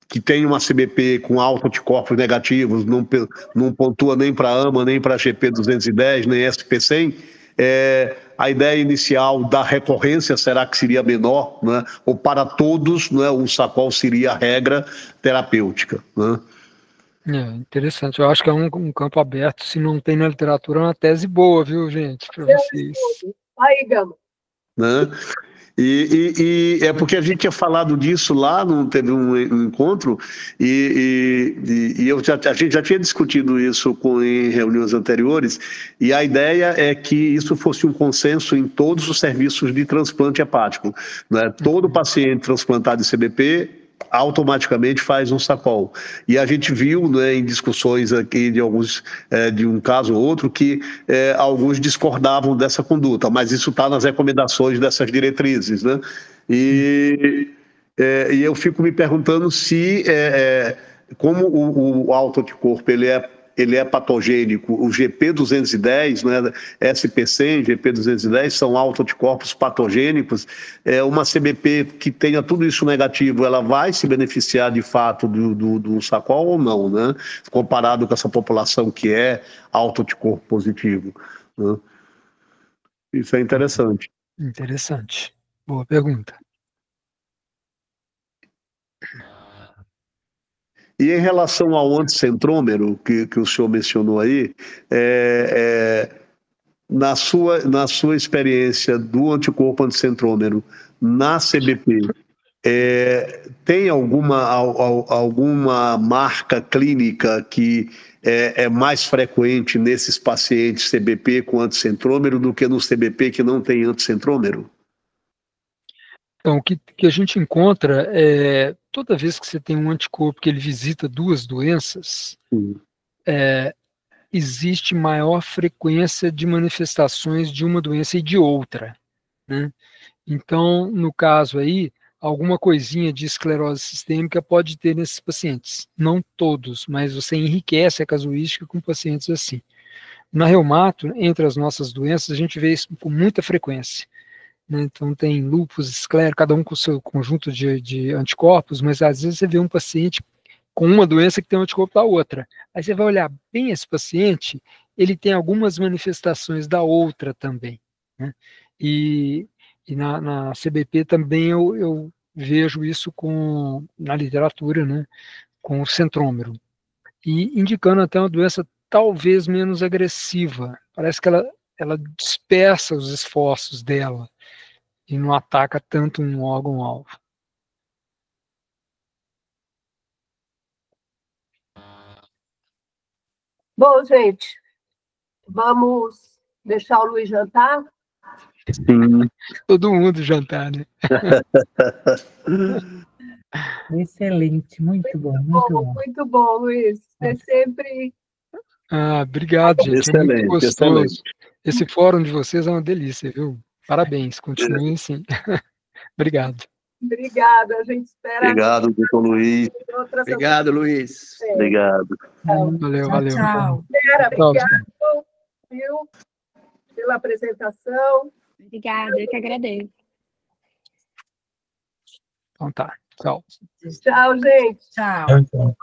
que tem uma CBP com altos anticorpos negativos, não pontua nem para AMA, nem para GP210, nem SP100, a ideia inicial da recorrência será que seria menor, né, ou para todos, né, o Ursacol seria a regra terapêutica, né? Interessante, eu acho que é um campo aberto, se não tem na literatura, é uma tese boa, viu, gente, para vocês. Aí, Gama. Né? E é porque a gente tinha falado disso lá, teve um encontro, e a gente já tinha discutido isso em reuniões anteriores, e a ideia é que isso fosse um consenso em todos os serviços de transplante hepático, né? Todo paciente transplantado de CBP automaticamente faz um Ursacol. E a gente viu, né, em discussões aqui de um caso ou outro que alguns discordavam dessa conduta, mas isso está nas recomendações dessas diretrizes, né? E eu fico me perguntando se, como o autoanticorpo ele é patogênico, o GP210, né, SP100, GP210 são autoanticorpos patogênicos, uma CBP que tenha tudo isso negativo, ela vai se beneficiar de fato do Ursacol ou não, né, comparado com essa população que é autoanticorpo positivo, né? Isso é interessante. Interessante. Boa pergunta. E em relação ao anticentrômero, que o senhor mencionou aí, na sua experiência do anticorpo anticentrômero na CBP, tem alguma marca clínica que é mais frequente nesses pacientes CBP com anticentrômero do que no CBP que não tem anticentrômero? Então, o que a gente encontra toda vez que você tem um anticorpo que ele visita duas doenças, existe maior frequência de manifestações de uma doença e de outra, né? Então, no caso aí, alguma coisinha de esclerose sistêmica pode ter nesses pacientes. Não todos, mas você enriquece a casuística com pacientes assim. Na reumato, entre as nossas doenças, a gente vê isso com muita frequência, né? Então tem lúpus, esclero, cada um com o seu conjunto de anticorpos, mas às vezes você vê um paciente com uma doença que tem um anticorpo da outra. Aí você vai olhar bem esse paciente, ele tem algumas manifestações da outra também, né? E na CBP também eu vejo isso na literatura, né, com o centrômero, e indicando até uma doença talvez menos agressiva. Parece que ela dispersa os esforços dela e não ataca tanto um órgão-alvo. Bom, gente, vamos deixar o Luiz jantar. Sim. Todo mundo jantar, né? Excelente, muito bom, muito bom. Muito bom, Luiz. Você sempre... Obrigado, gente. É muito Excelente, gostoso. excelente. Esse fórum de vocês é uma delícia, viu? Parabéns, continuem assim. Obrigado. Obrigada, a gente espera... Obrigado, doutor Luiz. Obrigado, Luiz. Obrigado. Valeu, valeu. Tchau. Vera, Tchau. obrigado, viu, pela apresentação. Obrigada, eu que agradeço. Então tá. Tchau. Tchau, gente. Tchau. Tchau.